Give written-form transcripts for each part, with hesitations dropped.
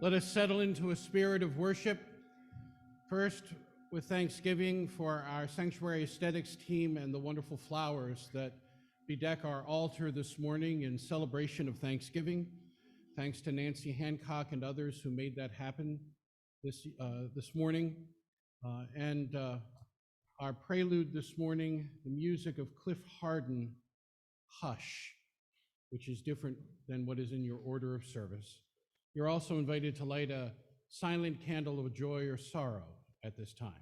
Let us settle into a spirit of worship, first with thanksgiving for our sanctuary aesthetics team and the wonderful flowers that bedeck our altar this morning in celebration of Thanksgiving. Thanks to Nancy Hancock and others who made that happen this morning. And our prelude this morning, the music of Cliff Harden, Hush, which is different than what is in your order of service. You're also invited to light a silent candle of joy or sorrow at this time.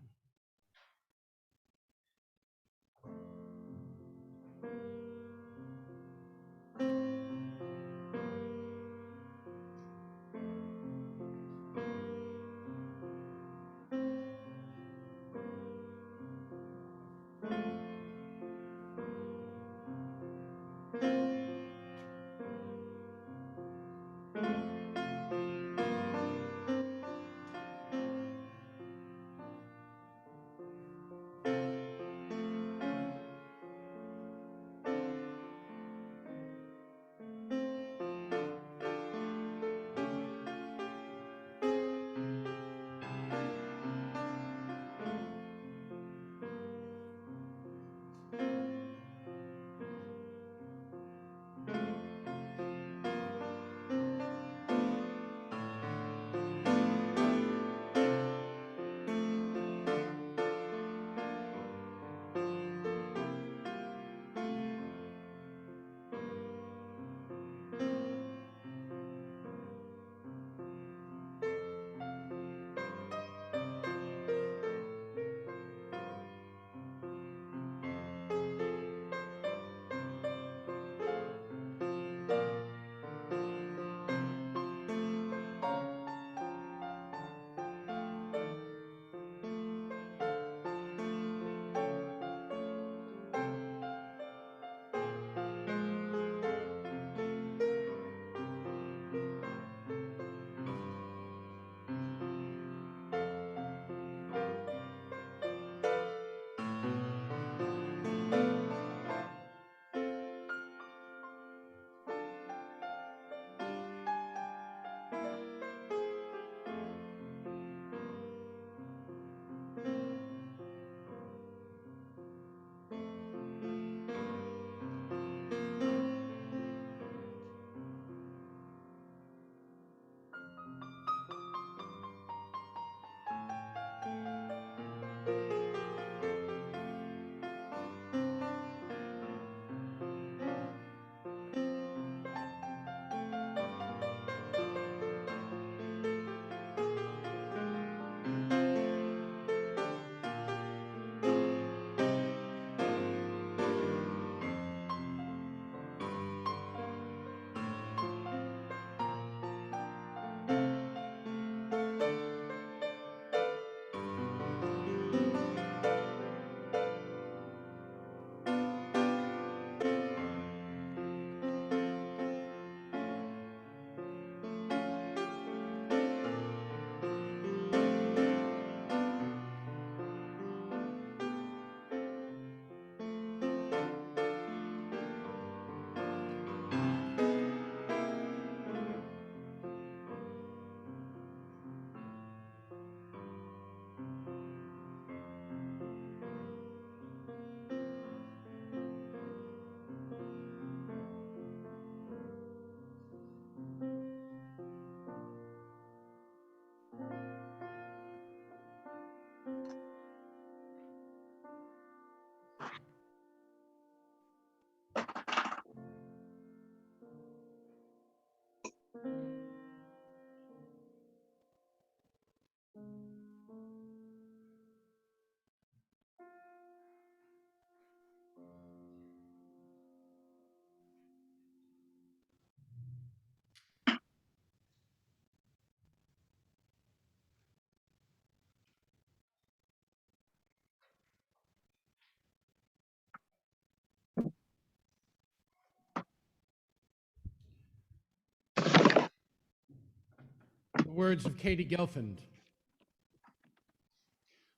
The words of Katie Gelfand.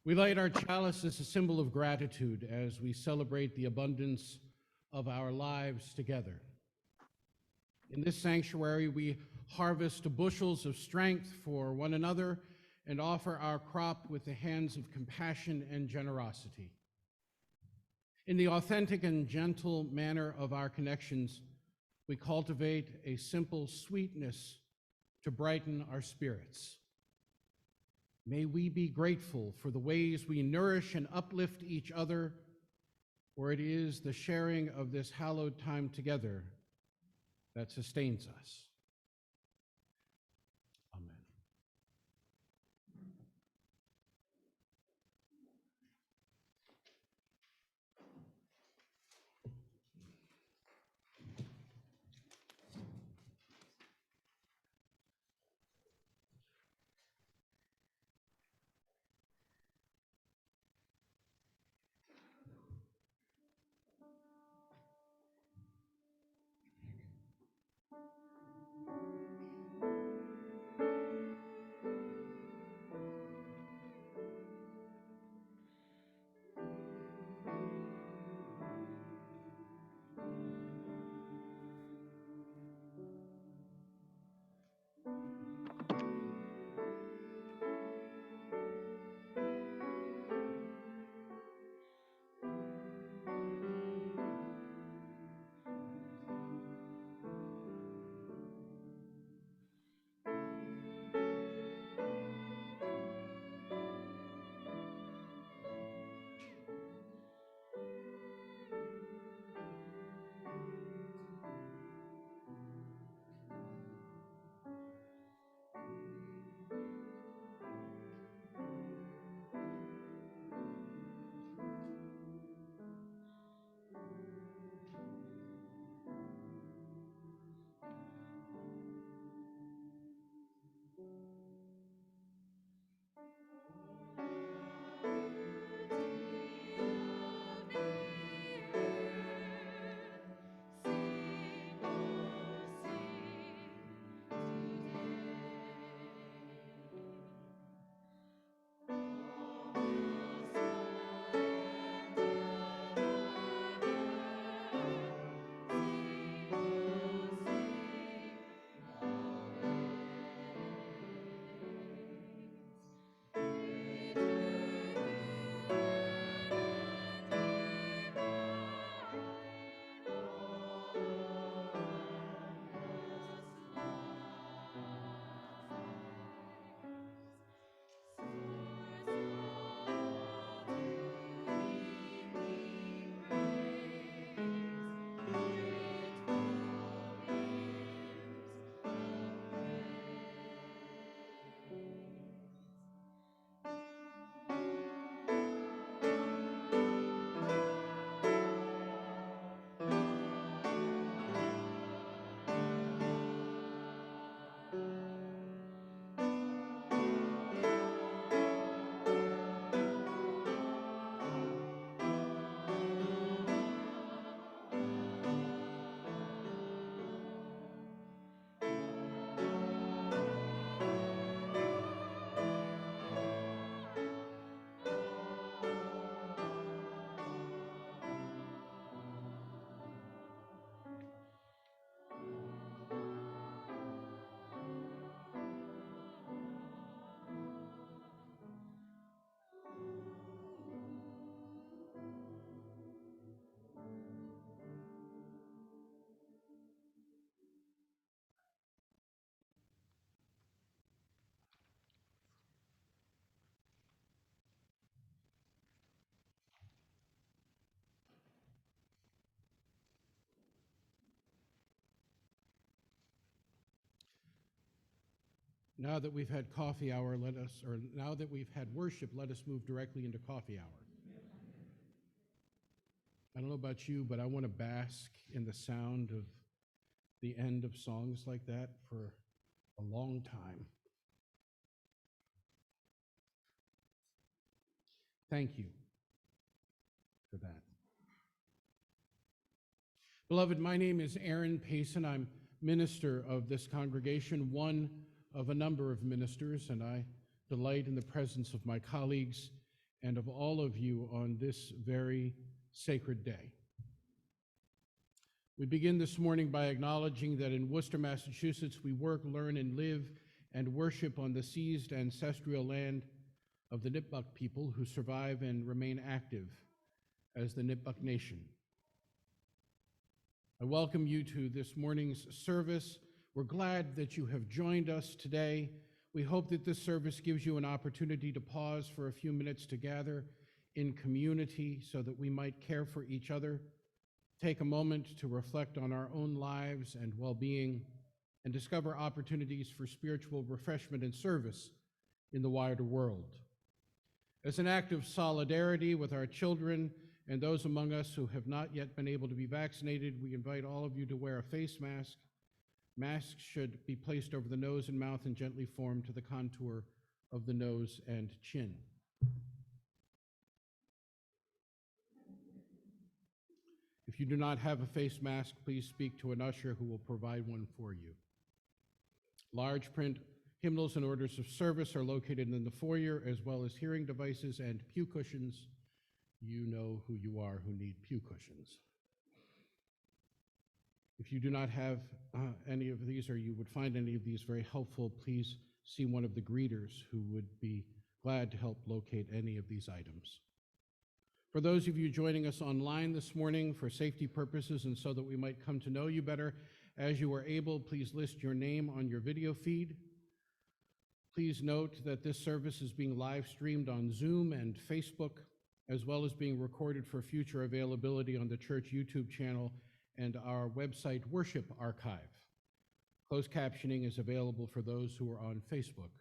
We light our chalice as a symbol of gratitude as we celebrate the abundance of our lives together. In this sanctuary, we harvest bushels of strength for one another, and offer our crop with the hands of compassion and generosity. In the authentic and gentle manner of our connections, we cultivate a simple sweetness to brighten our spirits. May we be grateful for the ways we nourish and uplift each other, for it is the sharing of this hallowed time together that sustains us. Amen. Now that we've had coffee hour, now that we've had worship, let us move directly into coffee hour. I don't know about you, but I want to bask in the sound of the end of songs like that for a long time. Thank you for that. Beloved, my name is Aaron Payson. I'm minister of this congregation, one of a number of ministers, and I delight in the presence of my colleagues and of all of you on this very sacred day. We begin this morning by acknowledging that in Worcester, Massachusetts, we work, learn, and live and worship on the seized ancestral land of the Nipmuc people who survive and remain active as the Nipmuc Nation. I welcome you to this morning's service. We're glad that you have joined us today. We hope that this service gives you an opportunity to pause for a few minutes to gather in community so that we might care for each other, take a moment to reflect on our own lives and well-being, and discover opportunities for spiritual refreshment and service in the wider world. As an act of solidarity with our children and those among us who have not yet been able to be vaccinated, we invite all of you to wear a face mask. Masks should be placed over the nose and mouth and gently formed to the contour of the nose and chin. If you do not have a face mask, please speak to an usher who will provide one for you. Large print hymnals and orders of service are located in the foyer, as well as hearing devices and pew cushions. You know who you are who need pew cushions. If you do not have any of these, or you would find any of these very helpful, please see one of the greeters who would be glad to help locate any of these items. For those of you joining us online this morning for safety purposes and so that we might come to know you better, as you are able, please list your name on your video feed. Please note that this service is being live streamed on Zoom and Facebook, as well as being recorded for future availability on the church YouTube channel and our website worship archive. Closed captioning is available for those who are on Facebook.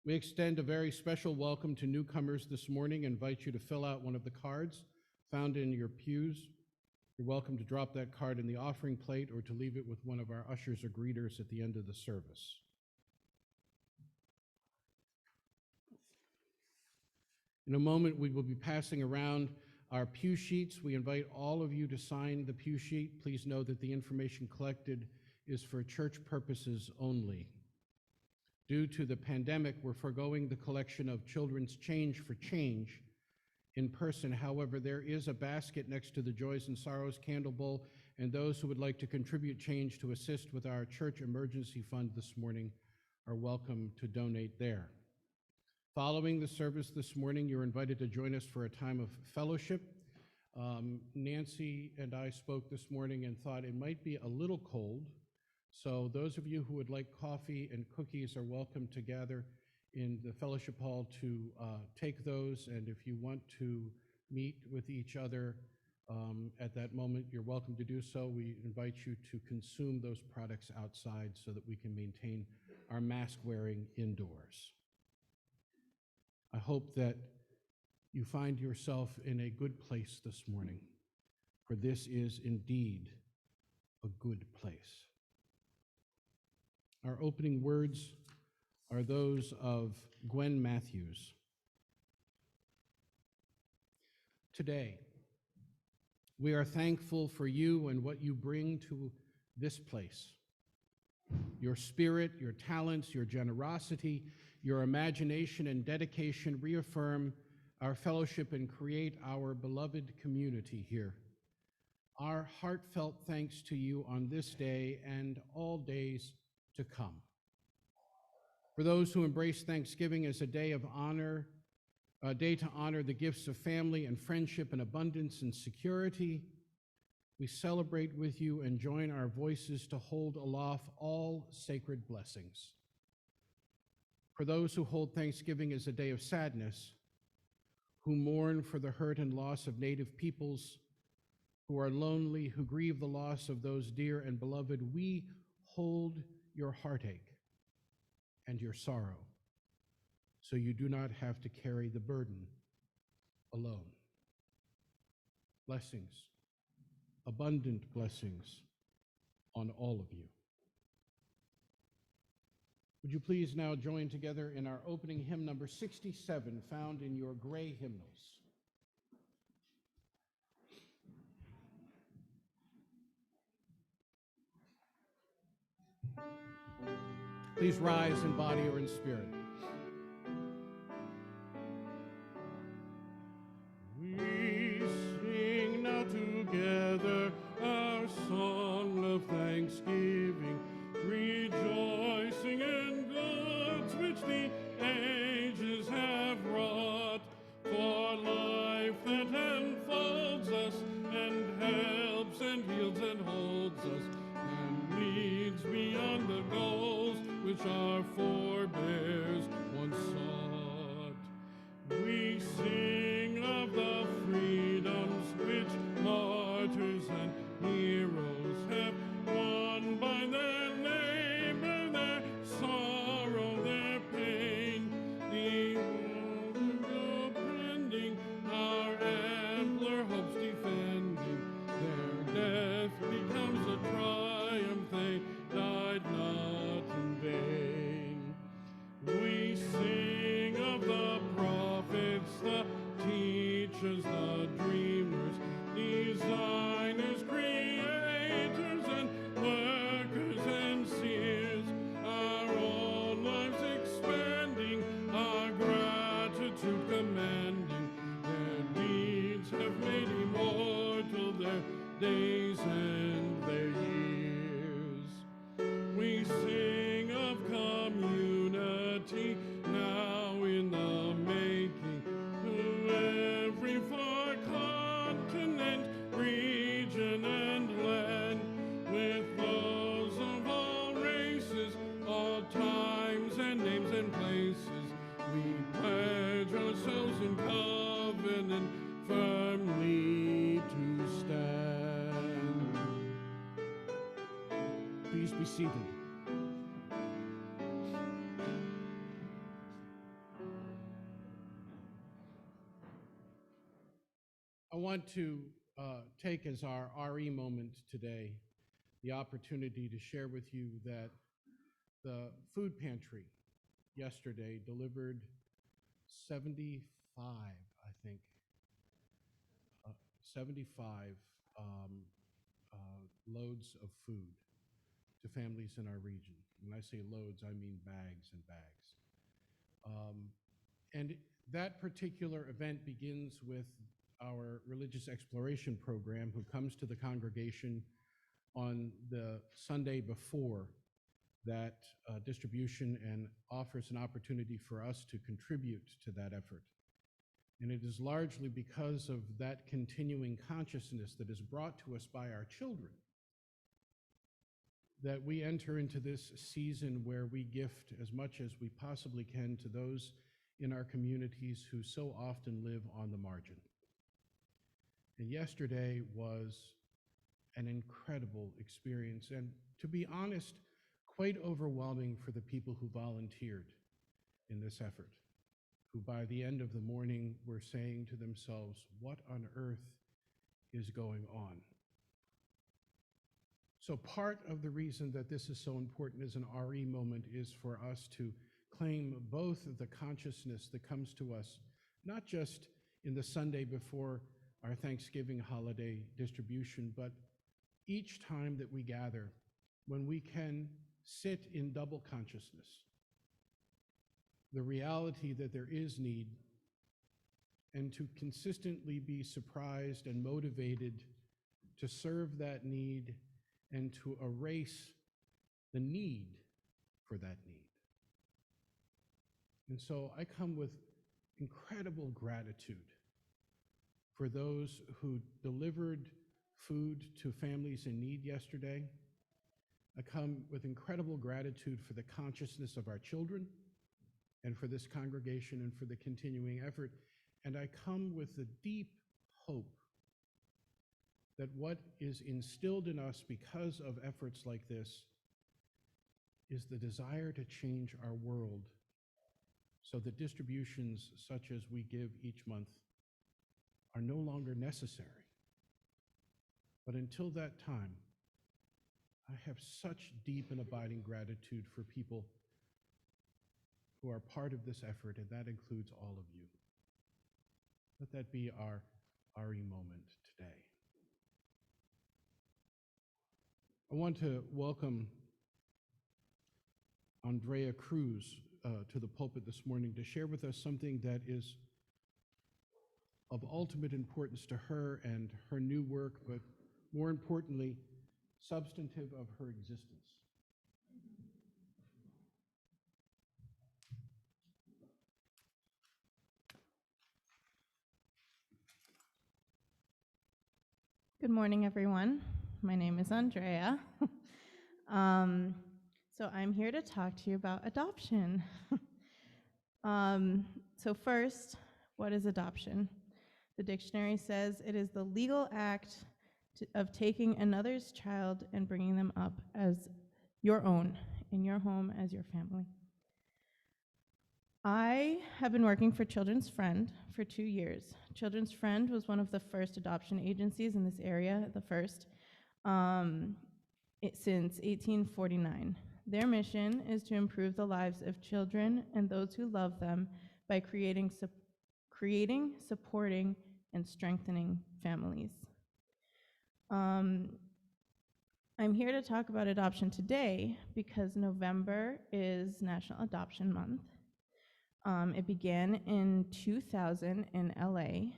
We extend a very special welcome to newcomers this morning and invite you to fill out one of the cards found in your pews. You're welcome to drop that card in the offering plate or to leave it with one of our ushers or greeters at the end of the service. In a moment, we will be passing around our pew sheets. We invite all of you to sign the pew sheet. Please know that the information collected is for church purposes only. Due to the pandemic, we're foregoing the collection of children's change for change in person. However, there is a basket next to the Joys and Sorrows candle bowl, and those who would like to contribute change to assist with our church emergency fund this morning are welcome to donate there. Following the service this morning, you're invited to join us for a time of fellowship. Nancy and I spoke this morning and thought it might be a little cold. So those of you who would like coffee and cookies are welcome to gather in the fellowship hall to take those. And if you want to meet with each other at that moment, you're welcome to do so. We invite you to consume those products outside so that we can maintain our mask wearing indoors. I hope that you find yourself in a good place this morning, for this is indeed a good place. Our opening words are those of Gwen Matthews. Today, we are thankful for you and what you bring to this place. Your spirit, your talents, your generosity, your imagination and dedication reaffirm our fellowship and create our beloved community here. Our heartfelt thanks to you on this day and all days to come. For those who embrace Thanksgiving as a day of honor, a day to honor the gifts of family and friendship and abundance and security, we celebrate with you and join our voices to hold aloft all sacred blessings. For those who hold Thanksgiving as a day of sadness, who mourn for the hurt and loss of Native peoples, who are lonely, who grieve the loss of those dear and beloved, we hold your heartache and your sorrow, so you do not have to carry the burden alone. Blessings, abundant blessings on all of you. Would you please now join together in our opening hymn number 67, found in your gray hymnals. Please rise in body or in spirit. We sing now together our song. and heals and holds us, and leads beyond the goals which our forebears once sought. We sing of the freedoms which martyrs and heroes have won by their labor, their sorrow, their pain, the world pending, our ampler hopes defending. Their death becomes a triumph, they died not in vain. We sing of the prophets, the teachers, the dreamers, designers, creators, and workers and seers, our own lives expanding, our gratitude commanding. Their deeds have made immortal their days and their years. We sing of community now in the making, to every far continent, region, and land, with those of all races, all times and names and places. We pledge ourselves in covenant firmly to stand. Please be seated. I want to take as our RE moment today the opportunity to share with you that the Food Pantry yesterday delivered 75, I think, 75 loads of food to families in our region. When I say loads, I mean bags and bags. And that particular event begins with our religious exploration program, who comes to the congregation on the Sunday before that distribution and offers an opportunity for us to contribute to that effort. And it is largely because of that continuing consciousness that is brought to us by our children that we enter into this season where we gift as much as we possibly can to those in our communities who so often live on the margin. And yesterday was an incredible experience, and to be honest, quite overwhelming for the people who volunteered in this effort, who by the end of the morning were saying to themselves, what on earth is going on? So part of the reason that this is so important as an RE moment is for us to claim both the consciousness that comes to us, not just in the Sunday before our Thanksgiving holiday distribution, but each time that we gather, when we can sit in double consciousness, the reality that there is need, and to consistently be surprised and motivated to serve that need and to erase the need for that need. And so I come with incredible gratitude for those who delivered food to families in need yesterday. I come with incredible gratitude for the consciousness of our children and for this congregation and for the continuing effort. And I come with the deep hope that what is instilled in us because of efforts like this is the desire to change our world so that distributions such as we give each month are no longer necessary. But until that time, I have such deep and abiding gratitude for people who are part of this effort, and that includes all of you. Let that be our RE moment today. I want to welcome Andrea Cruz to the pulpit this morning to share with us something that is of ultimate importance to her and her new work, but more importantly, substantive of her existence. Good morning, everyone. My name is Andrea. So I'm here to talk to you about adoption. So first, what is adoption? The dictionary says it is the legal act of taking another's child and bringing them up as your own, in your home as your family. I have been working for Children's Friend for 2 years. Children's Friend was one of the first adoption agencies in this area, the first, since 1849. Their mission is to improve the lives of children and those who love them by creating, supporting, and strengthening families. I'm here to talk about adoption today because November is National Adoption Month. It began in 2000 in LA,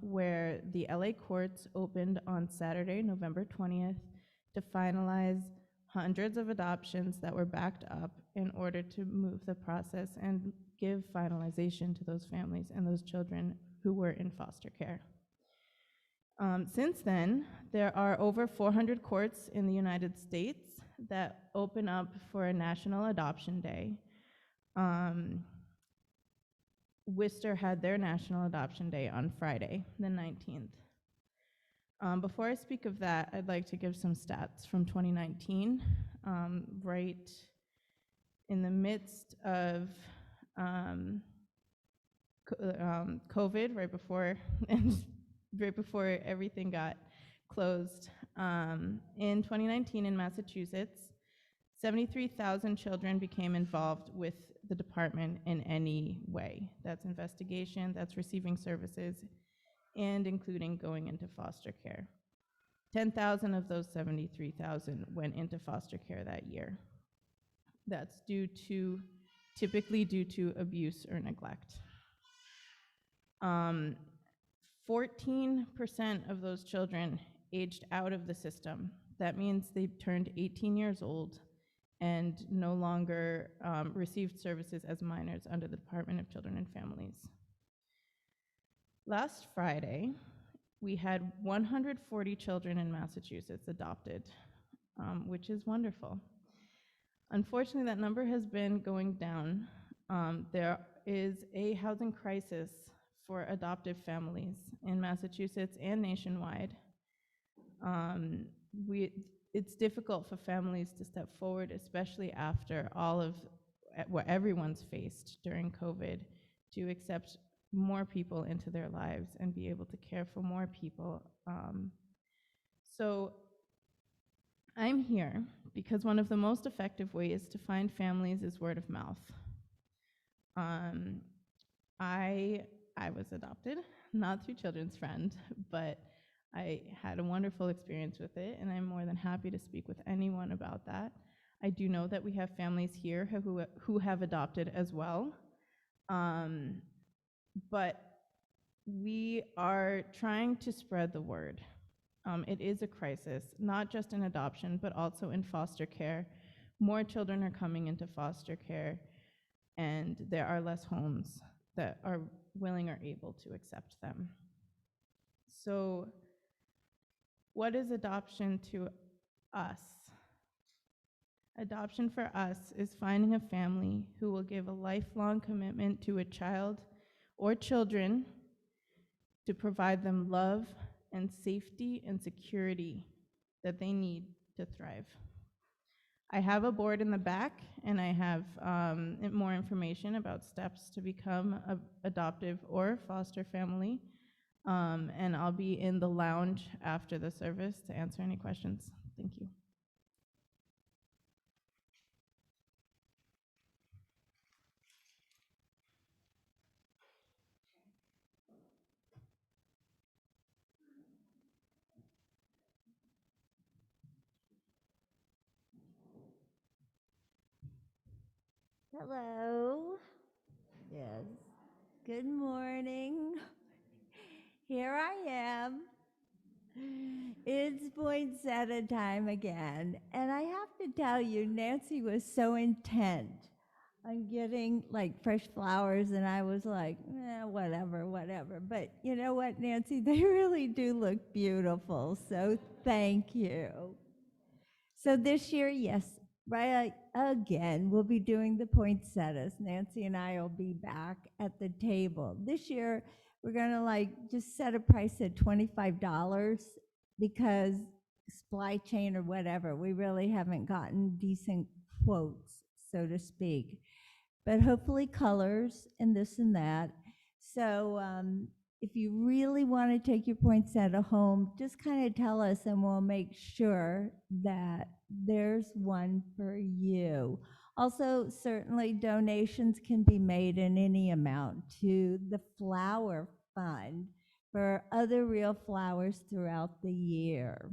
where the LA courts opened on Saturday, November 20th, to finalize hundreds of adoptions that were backed up in order to move the process and give finalization to those families and those children who were in foster care. Since then, there are over 400 courts in the United States that open up for a National Adoption Day. Worcester had their National Adoption Day on Friday, the 19th. Before I speak of that, I'd like to give some stats from 2019, right in the midst of COVID, right before everything got closed. In 2019 in Massachusetts, 73,000 children became involved with the department in any way. That's investigation, that's receiving services, and including going into foster care. 10,000 of those 73,000 went into foster care that year. That's typically due to abuse or neglect. 14% of those children aged out of the system. That means they turned 18 years old and no longer received services as minors under the Department of Children and Families. Last Friday, we had 140 children in Massachusetts adopted, which is wonderful. Unfortunately, that number has been going down. There is a housing crisis for adoptive families in Massachusetts and nationwide. It's difficult for families to step forward, especially after all of what everyone's faced during COVID, to accept more people into their lives and be able to care for more people. So I'm here because one of the most effective ways to find families is word of mouth. I was adopted, not through Children's Friend, but I had a wonderful experience with it, and I'm more than happy to speak with anyone about that. I do know that we have families here who have adopted as well, but we are trying to spread the word. It is a crisis, not just in adoption, but also in foster care. More children are coming into foster care, and there are less homes that are willing or able to accept them. So, what is adoption to us? Adoption for us is finding a family who will give a lifelong commitment to a child or children to provide them love and safety and security that they need to thrive. I have a board in the back, and I have more information about steps to become an adoptive or foster family. And I'll be in the lounge after the service to answer any questions. Thank you. Hello. Yes. Good morning. Here I am. It's poinsettia time again. And I have to tell you, Nancy was so intent I'm getting like fresh flowers, and I was like, whatever, whatever. But you know what, Nancy? They really do look beautiful. So thank you. So this year, yes, right again, we'll be doing the poinsettias. Nancy and I will be back at the table. This year, we're gonna like just set a price at $25 because supply chain or whatever, we really haven't gotten decent quotes, so to speak. But hopefully colors and this and that. So if you really want to take your poinsettia home, just kind of tell us and we'll make sure that there's one for you. Also, certainly donations can be made in any amount to the Flower Fund for other real flowers throughout the year.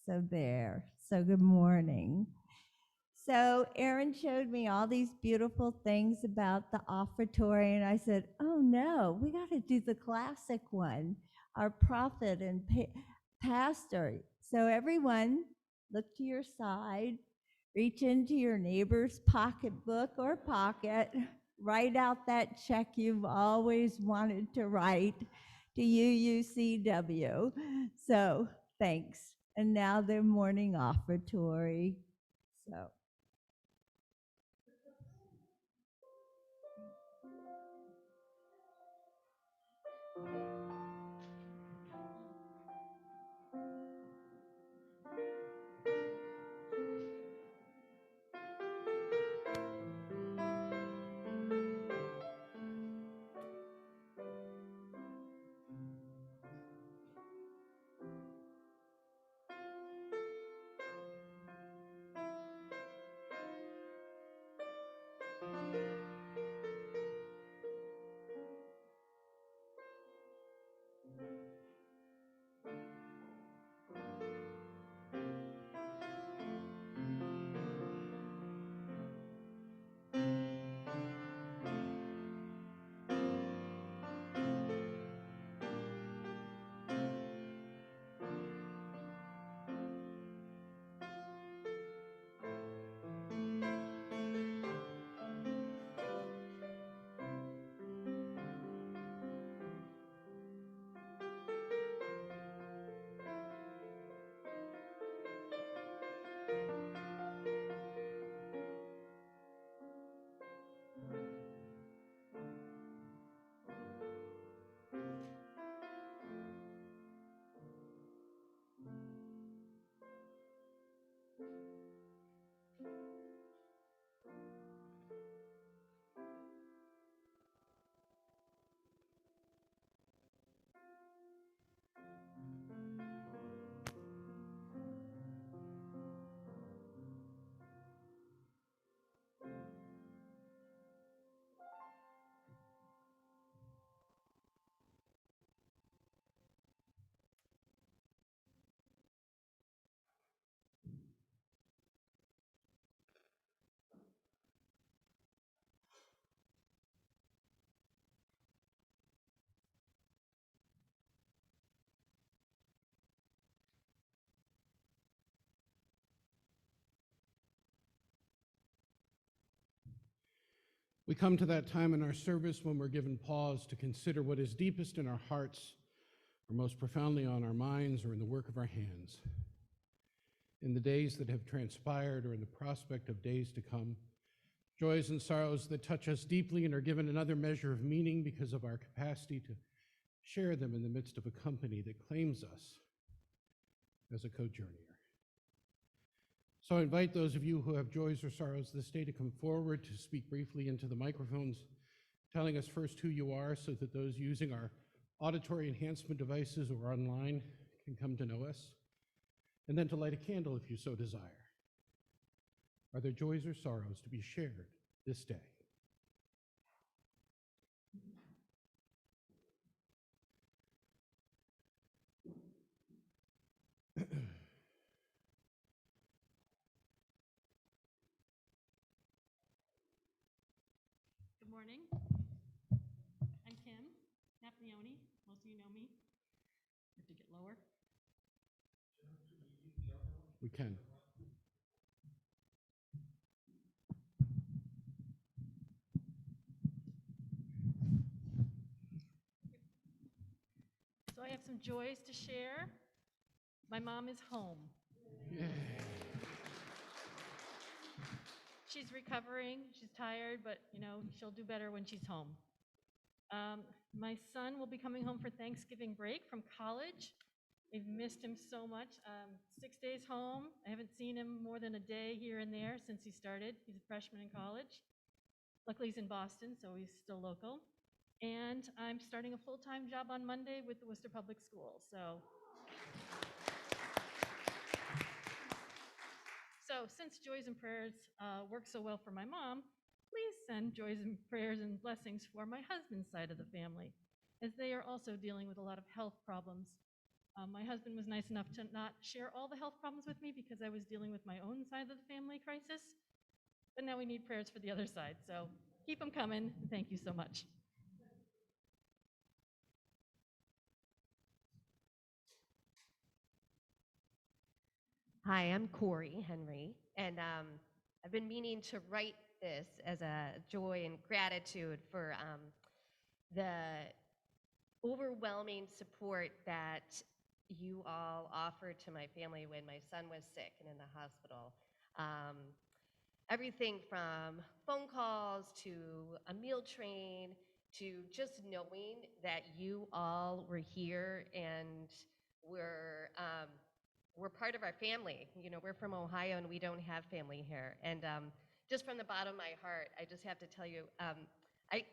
So there. So good morning. So Aaron showed me all these beautiful things about the offertory, and I said, oh no, we got to do the classic one, our prophet and pastor. So everyone, look to your side, reach into your neighbor's pocketbook or pocket, write out that check you've always wanted to write to UUCW. So thanks. And now the morning offertory. So. We come to that time in our service when we're given pause to consider what is deepest in our hearts, or most profoundly on our minds, or in the work of our hands. In the days that have transpired, or in the prospect of days to come, joys and sorrows that touch us deeply and are given another measure of meaning because of our capacity to share them in the midst of a company that claims us as a co-journeyer. So I invite those of you who have joys or sorrows this day to come forward to speak briefly into the microphones, telling us first who you are so that those using our auditory enhancement devices or online can come to know us, and then to light a candle if you so desire. Are there joys or sorrows to be shared this day? Good morning. I'm Kim Napoleone. Most of you know me. I have to get lower. We can. some joys to share. My mom is home. She's recovering, she's tired, but she'll do better when she's home. My son will be coming home for Thanksgiving break from college. I've missed him so much. 6 days home. I haven't seen him more than a day here and there since he started. He's a freshman in college. Luckily, he's in Boston, so he's still local. And I'm starting a full-time job on Monday with the Worcester Public Schools. So since Joys and Prayers work so well for my mom, please send joys and prayers and blessings for my husband's side of the family, as they are also dealing with a lot of health problems. My husband was nice enough to not share all the health problems with me because I was dealing with my own side of the family crisis. But now we need prayers for the other side, so keep them coming. Thank you so much. Hi, I'm Corey Henry, and I've been meaning to write this as a joy and gratitude for the overwhelming support that you all offered to my family when my son was sick and in the hospital. Everything from phone calls to a meal train to just knowing that you all were here and we're part of our family. We're from Ohio and we don't have family here. And just from the bottom of my heart, I just have to tell you, I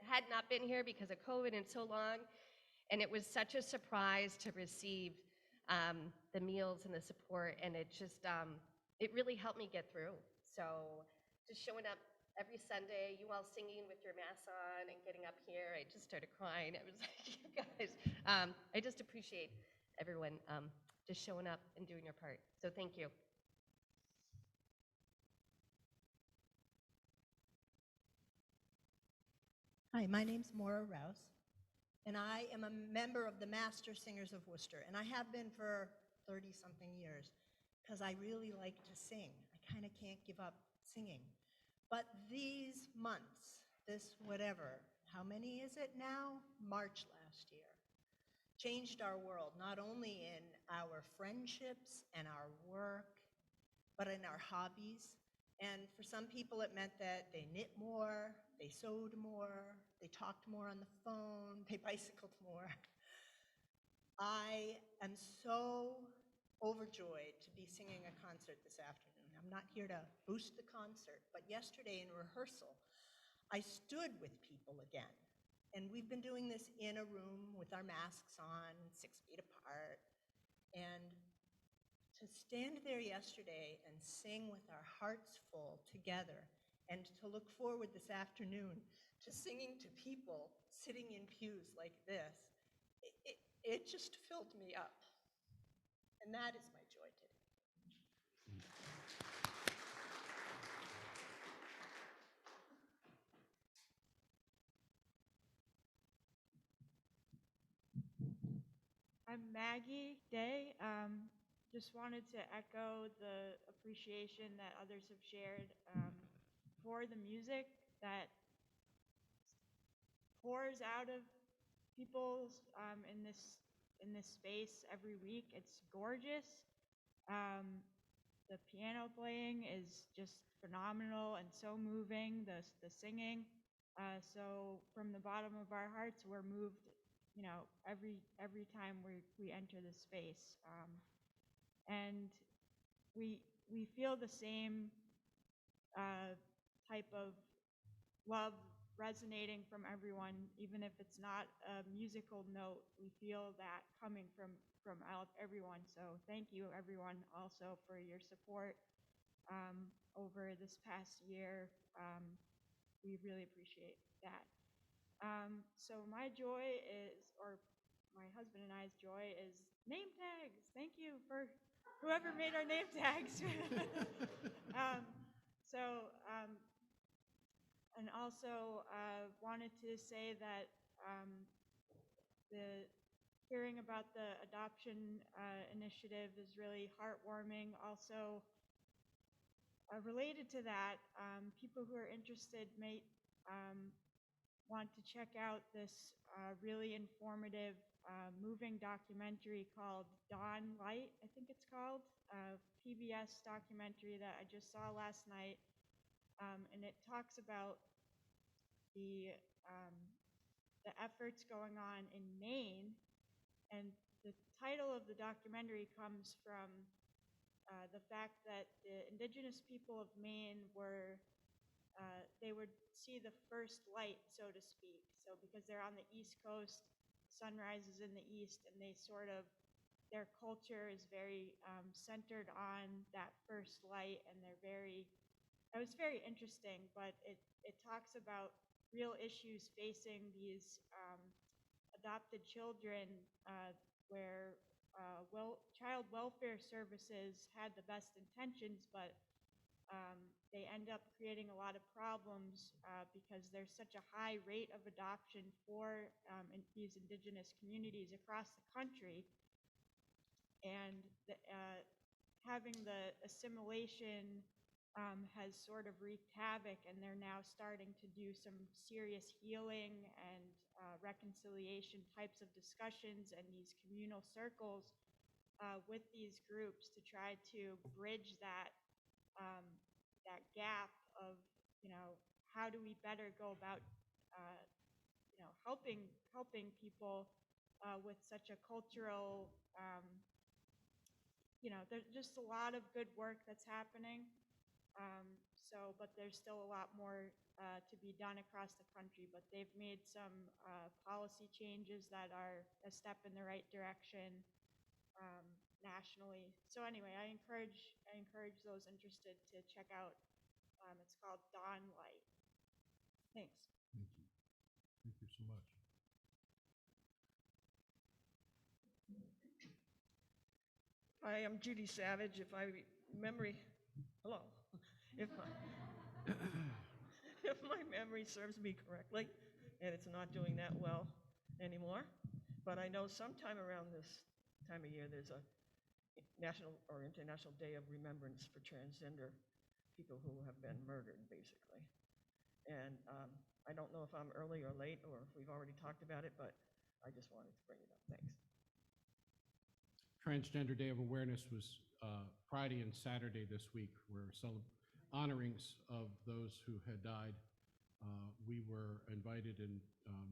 had not been here because of COVID in so long, and it was such a surprise to receive the meals and the support, and it just, it really helped me get through. So just showing up every Sunday, you all singing with your masks on and getting up here, I just started crying. I was like, you guys, I just appreciate everyone just showing up and doing your part. So thank you. Hi, my name's Maura Rouse, and I am a member of the Master Singers of Worcester, and I have been for 30-something years, because I really like to sing. I kind of can't give up singing. But these months, how many is it now? March last year, changed our world, not only in our friendships and our work, but in our hobbies. And for some people, it meant that they knit more, they sewed more, they talked more on the phone, they bicycled more. I am so overjoyed to be singing a concert this afternoon. I'm not here to boost the concert, but yesterday in rehearsal, I stood with people again. And we've been doing this in a room with our masks on, 6 feet apart. And to stand there yesterday and sing with our hearts full together, and to look forward this afternoon to singing to people sitting in pews like this, it just filled me up. And that is my joy today. I'm Maggie Day. Just wanted to echo the appreciation that others have shared for the music that pours out of people in this space every week. It's gorgeous. The piano playing is just phenomenal and so moving. The singing. So from the bottom of our hearts, we're moved, every time we enter this space, and we feel the same type of love resonating from everyone, even if it's not a musical note. We feel that coming from everyone. So thank you, everyone, also for your support over this past year. We really appreciate that. So my joy is, or my husband and I's joy is name tags. Thank you for whoever made our name tags. And also wanted to say that the hearing about the adoption initiative is really heartwarming. Also, related to that, people who are interested may want to check out this really informative moving documentary called Dawn Light, I think it's called, a PBS documentary that I just saw last night. And it talks about the efforts going on in Maine. And the title of the documentary comes from the fact that the indigenous people of Maine they would see the first light, so to speak. So because they're on the East Coast, sunrise is in the East, and their culture is very centered on that first light, and it was very interesting, but it talks about real issues facing these adopted children where child welfare services had the best intentions, but they end up creating a lot of problems because there's such a high rate of adoption for these indigenous communities across the country. And having the assimilation has sort of wreaked havoc, and they're now starting to do some serious healing and reconciliation types of discussions and these communal circles with these groups to try to bridge that gap of, how do we better go about, helping people with such a cultural, there's just a lot of good work that's happening. But there's still a lot more to be done across the country, but they've made some policy changes that are a step in the right direction nationally. So anyway, I encourage those interested to check out. It's called Dawn Light. Thanks. Thank you. Thank you so much. Hi, I'm Judy Savage. If my memory serves me correctly, and it's not doing that well anymore, but I know sometime around this time of year there's a national or international day of remembrance for transgender people who have been murdered, basically. And I don't know if I'm early or late or if we've already talked about it, but I just wanted to bring it up. Thanks. Transgender Day of Awareness was Friday and Saturday this week were honorings of those who had died. We were invited and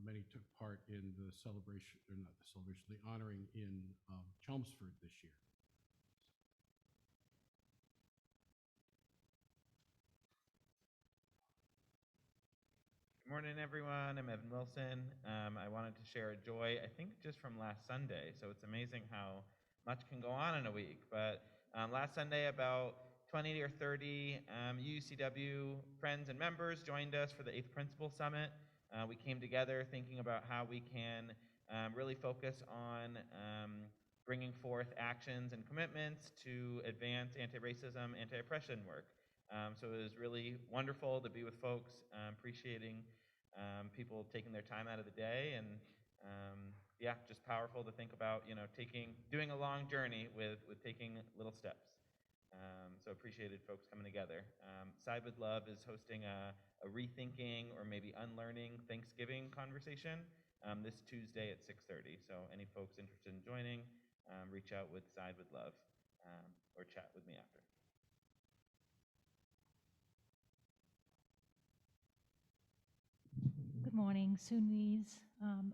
many took part in the celebration, or not the celebration, the honoring in Chelmsford this year. Good morning, everyone. I'm Evan Wilson. I wanted to share a joy, I think just from last Sunday. So it's amazing how much can go on in a week. But last Sunday, about 20 or 30 UCW friends and members joined us for the 8th Principal Summit. We came together thinking about how we can really focus on bringing forth actions and commitments to advance anti-racism, anti-oppression work. So it was really wonderful to be with folks, appreciating people taking their time out of the day, and yeah, just powerful to think about, doing a long journey with taking little steps. So appreciated folks coming together. Side with Love is hosting a rethinking or maybe unlearning Thanksgiving conversation this Tuesday at 6:30. So any folks interested in joining, reach out with Side with Love or chat with me after. Good morning, Sunnis.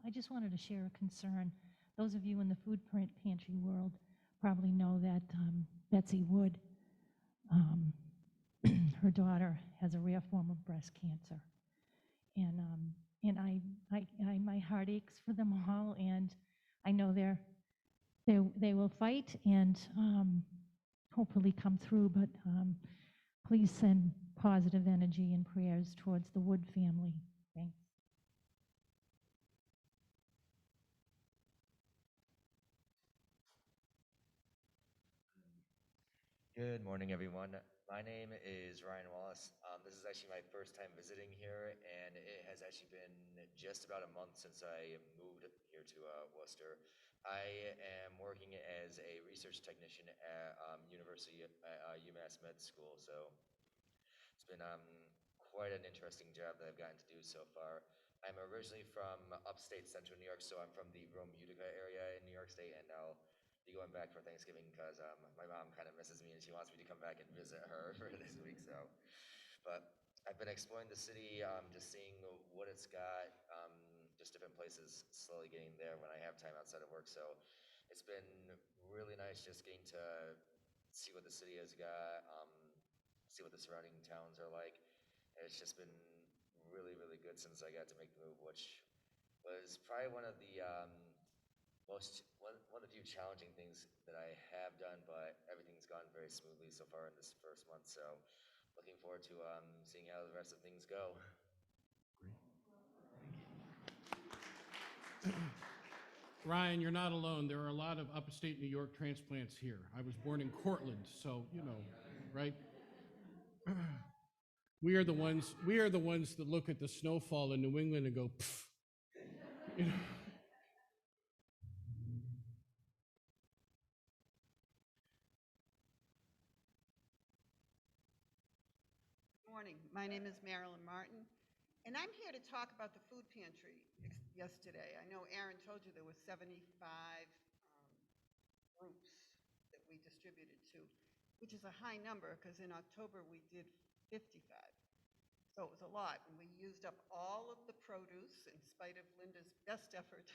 I just wanted to share a concern. Those of you in the Food Pantry world probably know that Betsy Wood, her daughter, has a rare form of breast cancer, and my heart aches for them all, and I know they will fight and hopefully come through. But please send positive energy and prayers towards the Wood family. Thanks. Good morning, everyone. My name is Ryan Wallace. This is actually my first time visiting here, and it has actually been just about a month since I moved here to Worcester. I am working as a research technician at UMass Med School, so it's been quite an interesting job that I've gotten to do so far. I'm originally from upstate central New York, so I'm from the Rome, Utica area in New York State, and I'll be going back for Thanksgiving because my mom kind of misses me and she wants me to come back and visit her for this week. So, but I've been exploring the city, just seeing what it's got, just different places, slowly getting there when I have time outside of work. So it's been really nice just getting to see what the city has got, see what the surrounding towns are like. And it's just been really, really good since I got to make the move, which was probably one of the one of the few challenging things that I have done, but everything's gone very smoothly so far in this first month. So looking forward to seeing how the rest of things go. Ryan, you're not alone. There are a lot of upstate New York transplants here. I was born in Cortland, so you know, right? We are the ones that look at the snowfall in New England and go, pff. You know? Morning. My name is Marilyn Martin, and I'm here to talk about the food pantry yesterday. I know Aaron told you there were 75 groups that we distributed to, which is a high number because in October we did 55. So it was a lot, and we used up all of the produce in spite of Linda's best effort.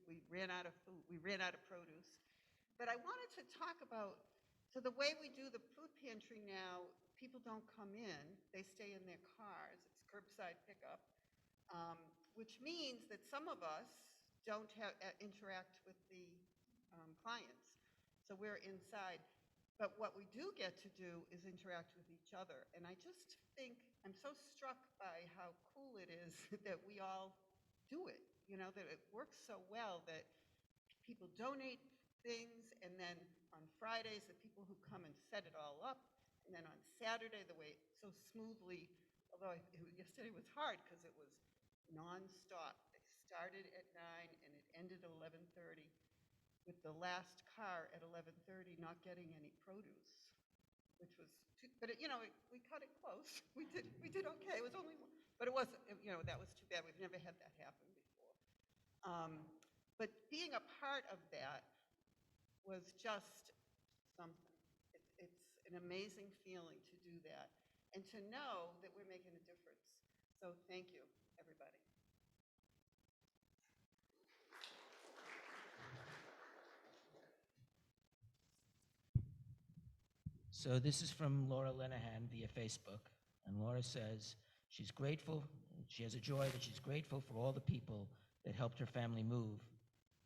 We ran out of food. We ran out of produce. But I wanted to talk about, so the way we do the food pantry now, people don't come in, they stay in their cars. It's curbside pickup, which means that some of us don't interact with the clients. So we're inside. But what we do get to do is interact with each other. And I just think, I'm so struck by how cool it is that we all do it, you know, that it works so well that people donate things, and then on Fridays, the people who come and set it all up, and then on Saturday, the way so smoothly, although yesterday was hard because it was nonstop. They started at 9 and it ended at 11:30. With the last car at 11:30 not getting any produce, which was, but it, you know, we cut it close. We did okay. It was only, but it wasn't, you know, that was too bad. We've never had that happen before. But being a part of that was just something. It's an amazing feeling to do that and to know that we're making a difference. So thank you, everybody. So this is from Laura Lenahan via Facebook, and Laura says she's grateful, she has a joy that she's grateful for all the people that helped her family move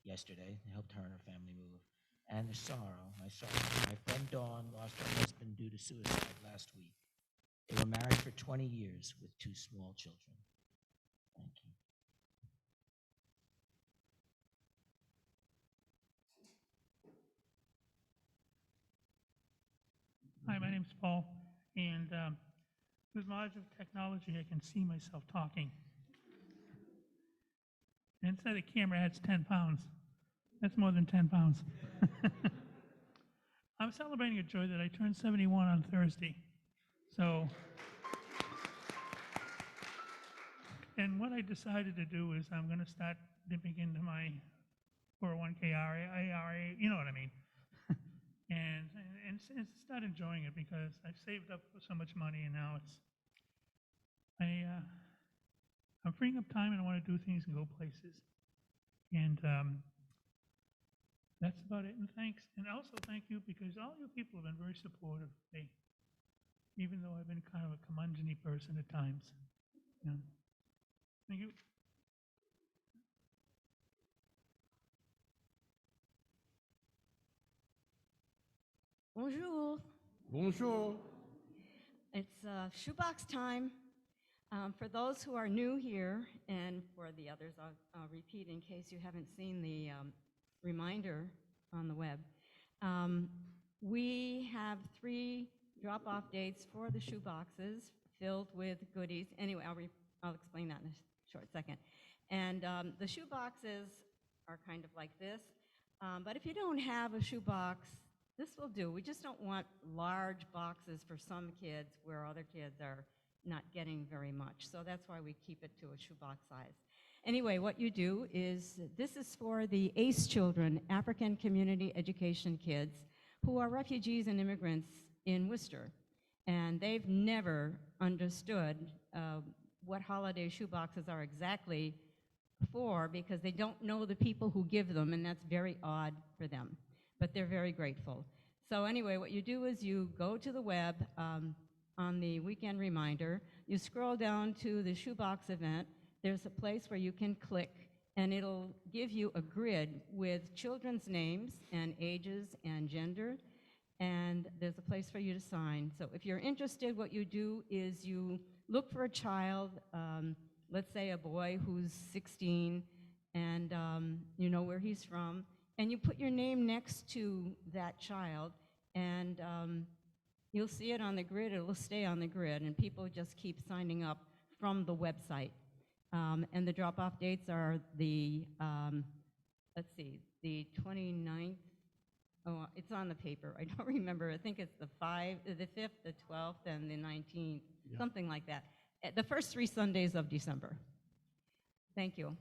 yesterday, helped her and her family move, and the sorrow, my friend Dawn lost her husband due to suicide last week. They were married for 20 years with 2 small children. Thank you. Hi, my name's Paul, and with knowledge of technology, I can see myself talking. And inside the camera, that's 10 pounds. That's more than 10 pounds. I'm celebrating a joy that I turned 71 on Thursday. So, and what I decided to do is I'm going to start dipping into my 401k IRA, you know what I mean. And start enjoying it because I've saved up so much money, and now I'm freeing up time and I want to do things and go places. And that's about it. And thanks. And also thank you because all you people have been very supportive of me, even though I've been kind of a curmudgeon-y person at times. Yeah. Thank you. Bonjour. Bonjour. It's shoebox time. For those who are new here, and for the others, I'll repeat in case you haven't seen the reminder on the web. We have 3 drop-off dates for the shoeboxes filled with goodies. Anyway, I'll explain that in a short second. And the shoeboxes are kind of like this. But if you don't have a shoebox, this will do. We just don't want large boxes for some kids where other kids are not getting very much. So that's why we keep it to a shoebox size. Anyway, what you do is, this is for the ACE children, African Community Education kids, who are refugees and immigrants in Worcester. And they've never understood what holiday shoeboxes are exactly for, because they don't know the people who give them, and that's very odd for them. But they're very grateful. So anyway, what you do is you go to the web on the weekend reminder, you scroll down to the shoebox event, there's a place where you can click, and it'll give you a grid with children's names and ages and gender, and there's a place for you to sign. So if you're interested, what you do is you look for a child, let's say a boy who's 16, and you know where he's from, and you put your name next to that child, and you'll see it on the grid, it'll stay on the grid, and people just keep signing up from the website. And the drop-off dates are the, let's see, the 29th. Oh, it's on the paper. I don't remember. I think it's the 5th, the 12th, and the 19th, something like that. The first 3 Sundays of December. Thank you.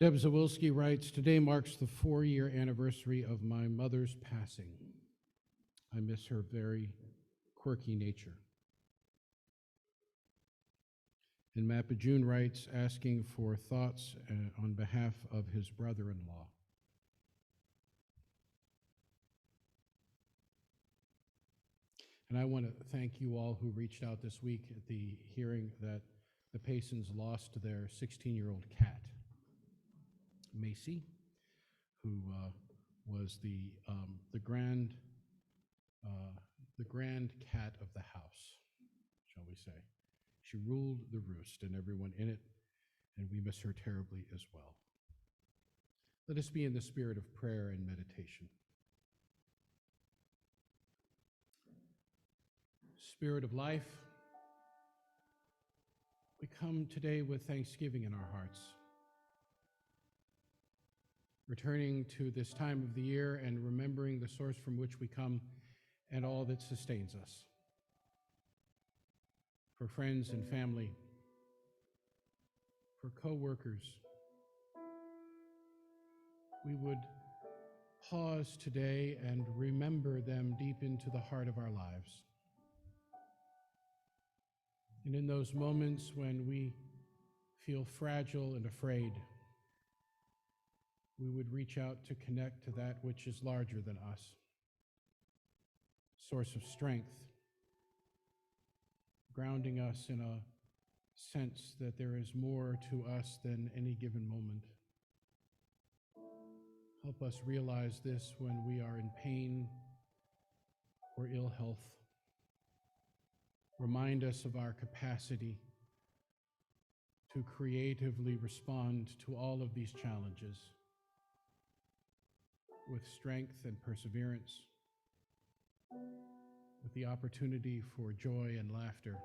Deb Zawilski writes, today marks the 4-year anniversary of my mother's passing. I miss her very quirky nature. And Matt Bajun writes, asking for thoughts on behalf of his brother-in-law. And I want to thank you all who reached out this week at the hearing that the Paysons lost their 16-year-old cat, Macy, who was the grand cat of the house, shall we say. She ruled the roost and everyone in it, and we miss her terribly as well. Let us be in the spirit of prayer and meditation. Spirit of life, we come today with thanksgiving in our hearts, returning to this time of the year and remembering the source from which we come and all that sustains us. For friends and family, for co-workers, we would pause today and remember them deep into the heart of our lives. And in those moments when we feel fragile and afraid, we would reach out to connect to that which is larger than us, source of strength, grounding us in a sense that there is more to us than any given moment. Help us realize this when we are in pain or ill health. Remind us of our capacity to creatively respond to all of these challenges with strength and perseverance, with the opportunity for joy and laughter,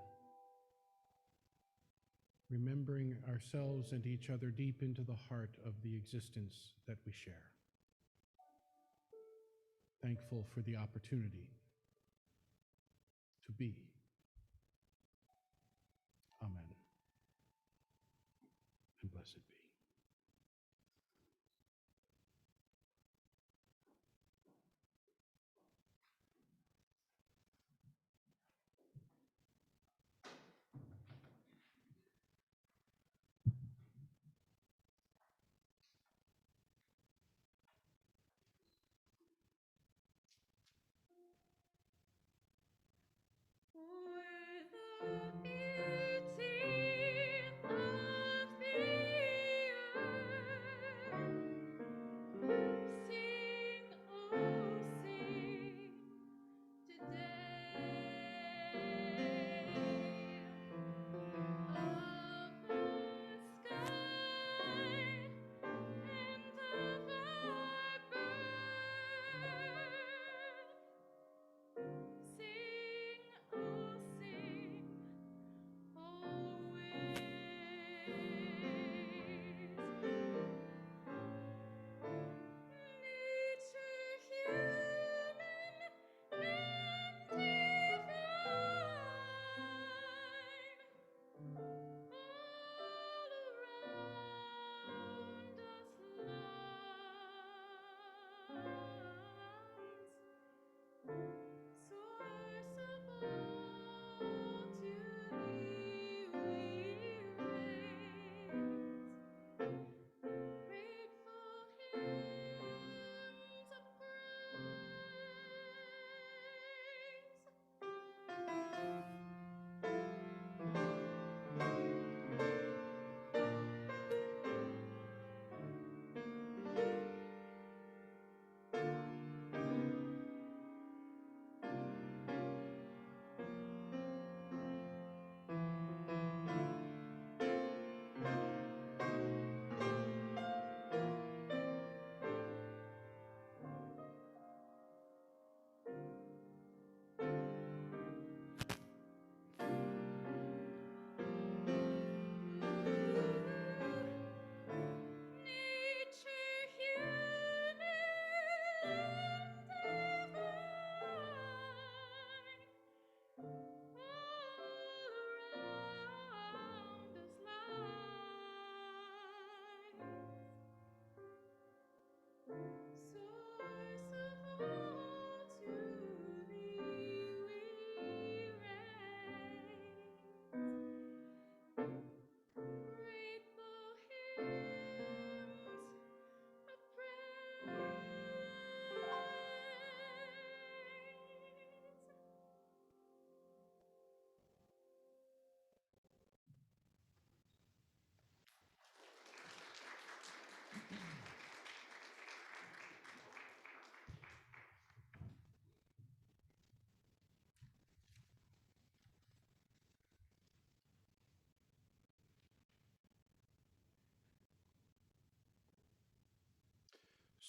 remembering ourselves and each other deep into the heart of the existence that we share. Thankful for the opportunity to be. Amen. And blessed be.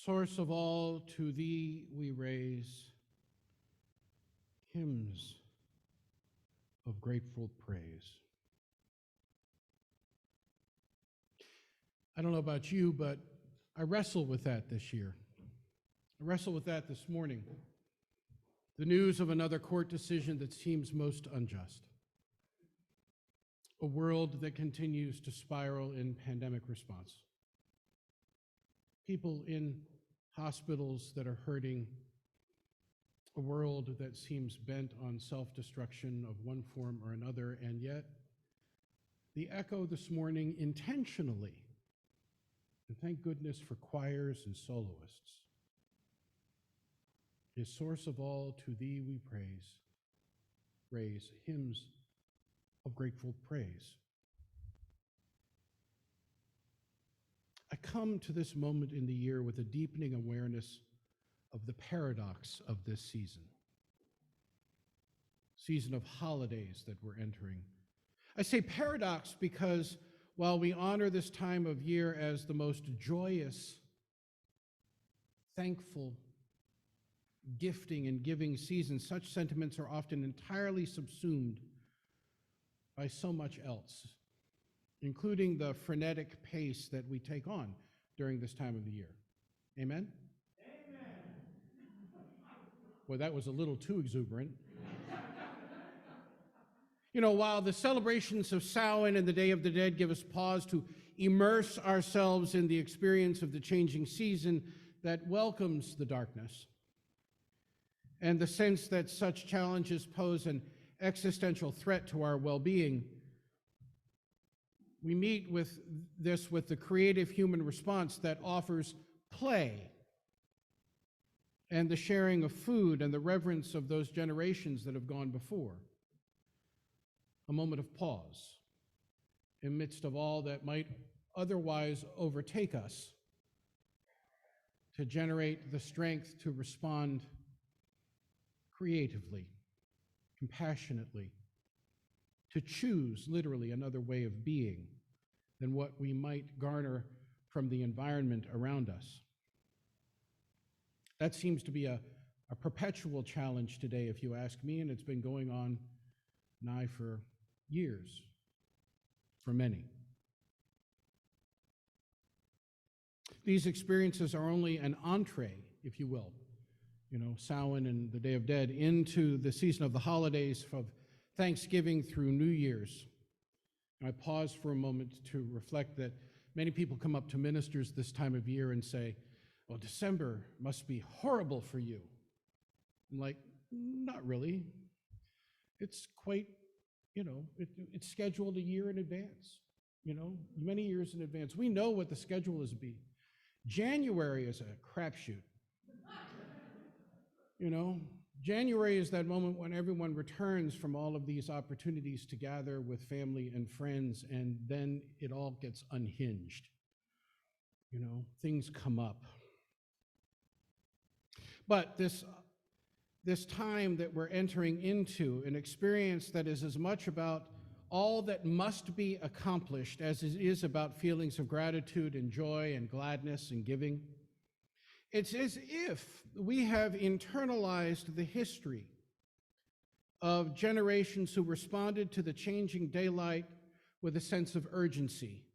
Source of all, to thee we raise hymns of grateful praise. I don't know about you, but I wrestle with that this year. I wrestle with that this morning. The news of another court decision that seems most unjust. A world that continues to spiral in pandemic response. People in hospitals that are hurting. A world that seems bent on self-destruction of one form or another, and yet the echo this morning intentionally, and thank goodness for choirs and soloists, is source of all, to thee we raise hymns of grateful praise. I come to this moment in the year with a deepening awareness of the paradox of this season of holidays that we're entering. I say paradox because while we honor this time of year as the most joyous, thankful, gifting and giving season, such sentiments are often entirely subsumed by so much else, including the frenetic pace that we take on during this time of the year. Amen? Amen. Well, that was a little too exuberant. You know, while the celebrations of Samhain and the Day of the Dead give us pause to immerse ourselves in the experience of the changing season that welcomes the darkness, and the sense that such challenges pose an existential threat to our well-being, we meet with the creative human response that offers play and the sharing of food and the reverence of those generations that have gone before. A moment of pause amidst of all that might otherwise overtake us, to generate the strength to respond creatively, compassionately, to choose literally another way of being than what we might garner from the environment around us. That seems to be a perpetual challenge today, if you ask me, and it's been going on nigh for years, for many. These experiences are only an entree, if you will, Samhain and the Day of Dead, into the season of the holidays, of Thanksgiving through New Year's. And I pause for a moment to reflect that many people come up to ministers this time of year and say, well, December must be horrible for you. I'm like, not really. It's quite, it's scheduled a year in advance, many years in advance. We know what the schedule is be. January is a crapshoot. January is that moment when everyone returns from all of these opportunities to gather with family and friends, and then it all gets unhinged. Things come up. But this time that we're entering into, an experience that is as much about all that must be accomplished as it is about feelings of gratitude and joy and gladness and giving. It's as if we have internalized the history of generations who responded to the changing daylight with a sense of urgency,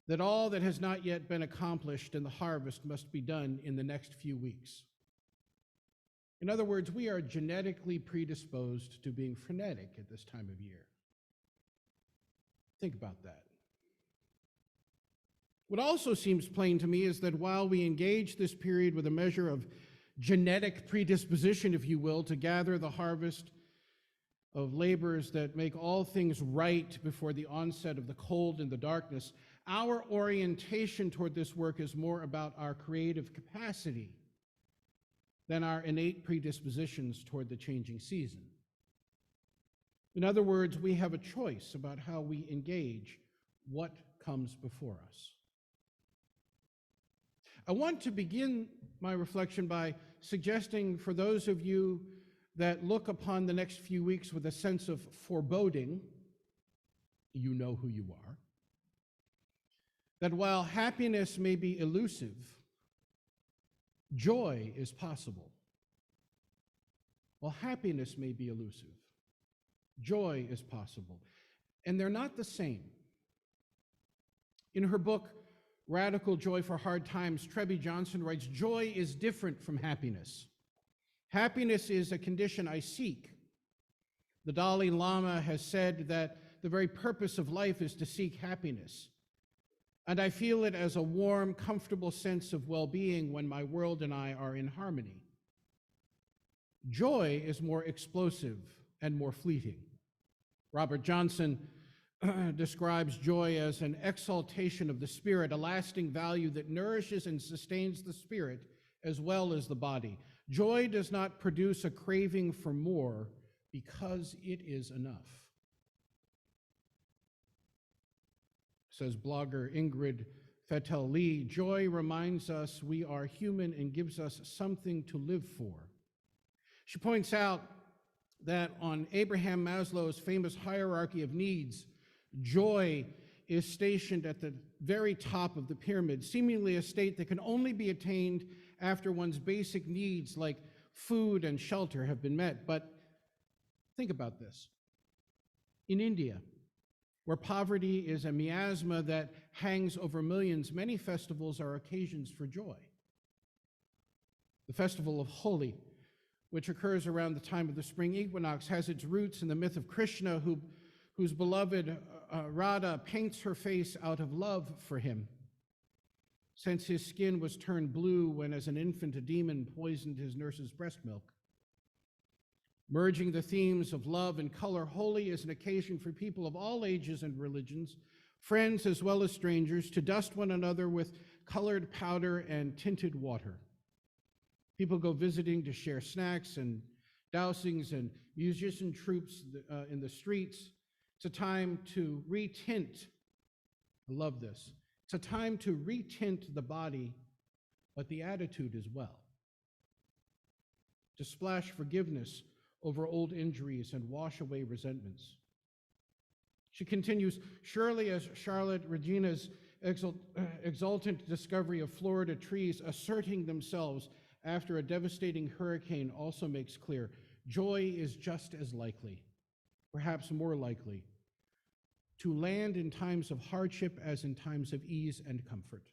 that all that has not yet been accomplished in the harvest must be done in the next few weeks. In other words, we are genetically predisposed to being frenetic at this time of year. Think about that. What also seems plain to me is that while we engage this period with a measure of genetic predisposition, if you will, to gather the harvest of labors that make all things right before the onset of the cold and the darkness, our orientation toward this work is more about our creative capacity than our innate predispositions toward the changing season. In other words, we have a choice about how we engage what comes before us. I want to begin my reflection by suggesting for those of you that look upon the next few weeks with a sense of foreboding, you know who you are, that while happiness may be elusive, Joy is possible. While happiness may be elusive, joy is possible. And they're not the same. In her book, Radical Joy for Hard Times, Trebby Johnson writes, joy is different from happiness. Happiness is a condition I seek. The Dalai Lama has said that the very purpose of life is to seek happiness. And I feel it as a warm, comfortable sense of well-being when my world and I are in harmony. Joy is more explosive and more fleeting. Robert Johnson describes joy as an exaltation of the spirit, a lasting value that nourishes and sustains the spirit as well as the body. Joy does not produce a craving for more because it is enough. Says blogger Ingrid Fettel-Lee, joy reminds us we are human and gives us something to live for. She points out that on Abraham Maslow's famous hierarchy of needs, joy is stationed at the very top of the pyramid, seemingly a state that can only be attained after one's basic needs like food and shelter have been met. But think about this. In India, where poverty is a miasma that hangs over millions, many festivals are occasions for joy. The festival of Holi, which occurs around the time of the spring equinox, has its roots in the myth of Krishna, whose beloved Radha paints her face out of love for him, since his skin was turned blue when, as an infant, a demon poisoned his nurse's breast milk. Merging the themes of love and color, Holi is an occasion for people of all ages and religions, friends as well as strangers, to dust one another with colored powder and tinted water. People go visiting to share snacks and dousings and musician troops in the streets. It's a time to retint. I love this. It's a time to retint the body, but the attitude as well. To splash forgiveness over old injuries and wash away resentments. She continues, surely as Charlotte Regina's exultant discovery of Florida trees asserting themselves after a devastating hurricane also makes clear, joy is just as likely, perhaps more likely, to land in times of hardship as in times of ease and comfort.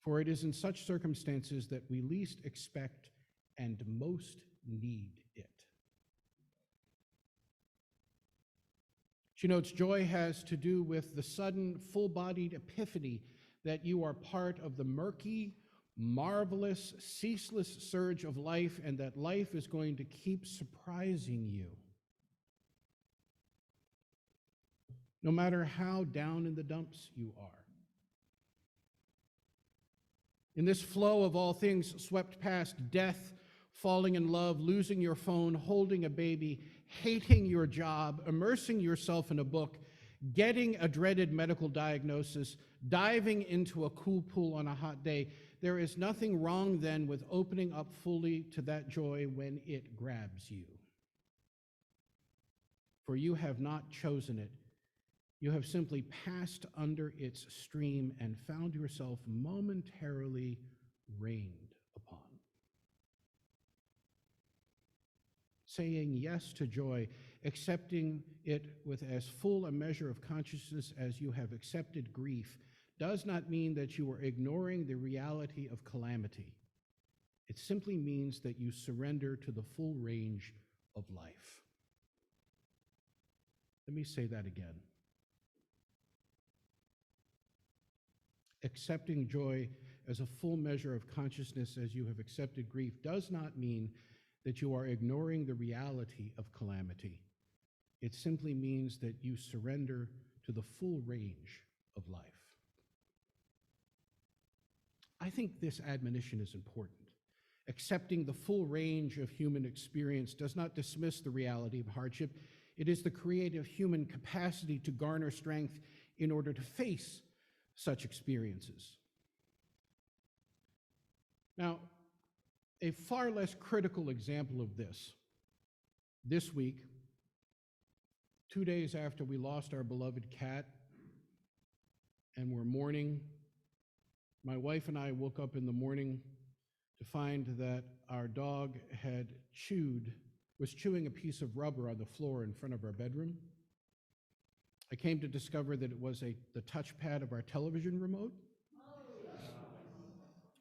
For it is in such circumstances that we least expect and most need it. She notes joy has to do with the sudden, full-bodied epiphany that you are part of the murky, marvelous, ceaseless surge of life, and that life is going to keep surprising you. No matter how down in the dumps you are. In this flow of all things swept past, death, falling in love, losing your phone, holding a baby, hating your job, immersing yourself in a book, getting a dreaded medical diagnosis, diving into a cool pool on a hot day, there is nothing wrong then with opening up fully to that joy when it grabs you. For you have not chosen it. You have simply passed under its stream and found yourself momentarily rained upon. Saying yes to joy, accepting it with as full a measure of consciousness as you have accepted grief, does not mean that you are ignoring the reality of calamity. It simply means that you surrender to the full range of life. Let me say that again. Accepting joy as a full measure of consciousness as you have accepted grief does not mean that you are ignoring the reality of calamity. It simply means that you surrender to the full range of life. I think this admonition is important. Accepting the full range of human experience does not dismiss the reality of hardship. It is the creative human capacity to garner strength in order to face such experiences. Now, a far less critical example of this week, 2 days after we lost our beloved cat and we're mourning, my wife and I woke up in the morning to find that our dog was chewing a piece of rubber on the floor in front of our bedroom. I came to discover that it was the touchpad of our television remote,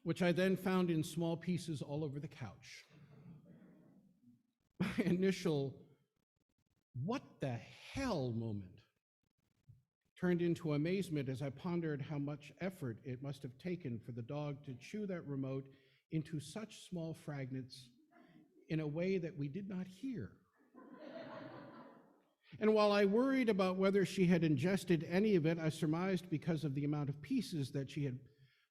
which I then found in small pieces all over the couch. My initial, what the hell moment turned into amazement as I pondered how much effort it must have taken for the dog to chew that remote into such small fragments in a way that we did not hear. And while I worried about whether she had ingested any of it, I surmised because of the amount of pieces that she had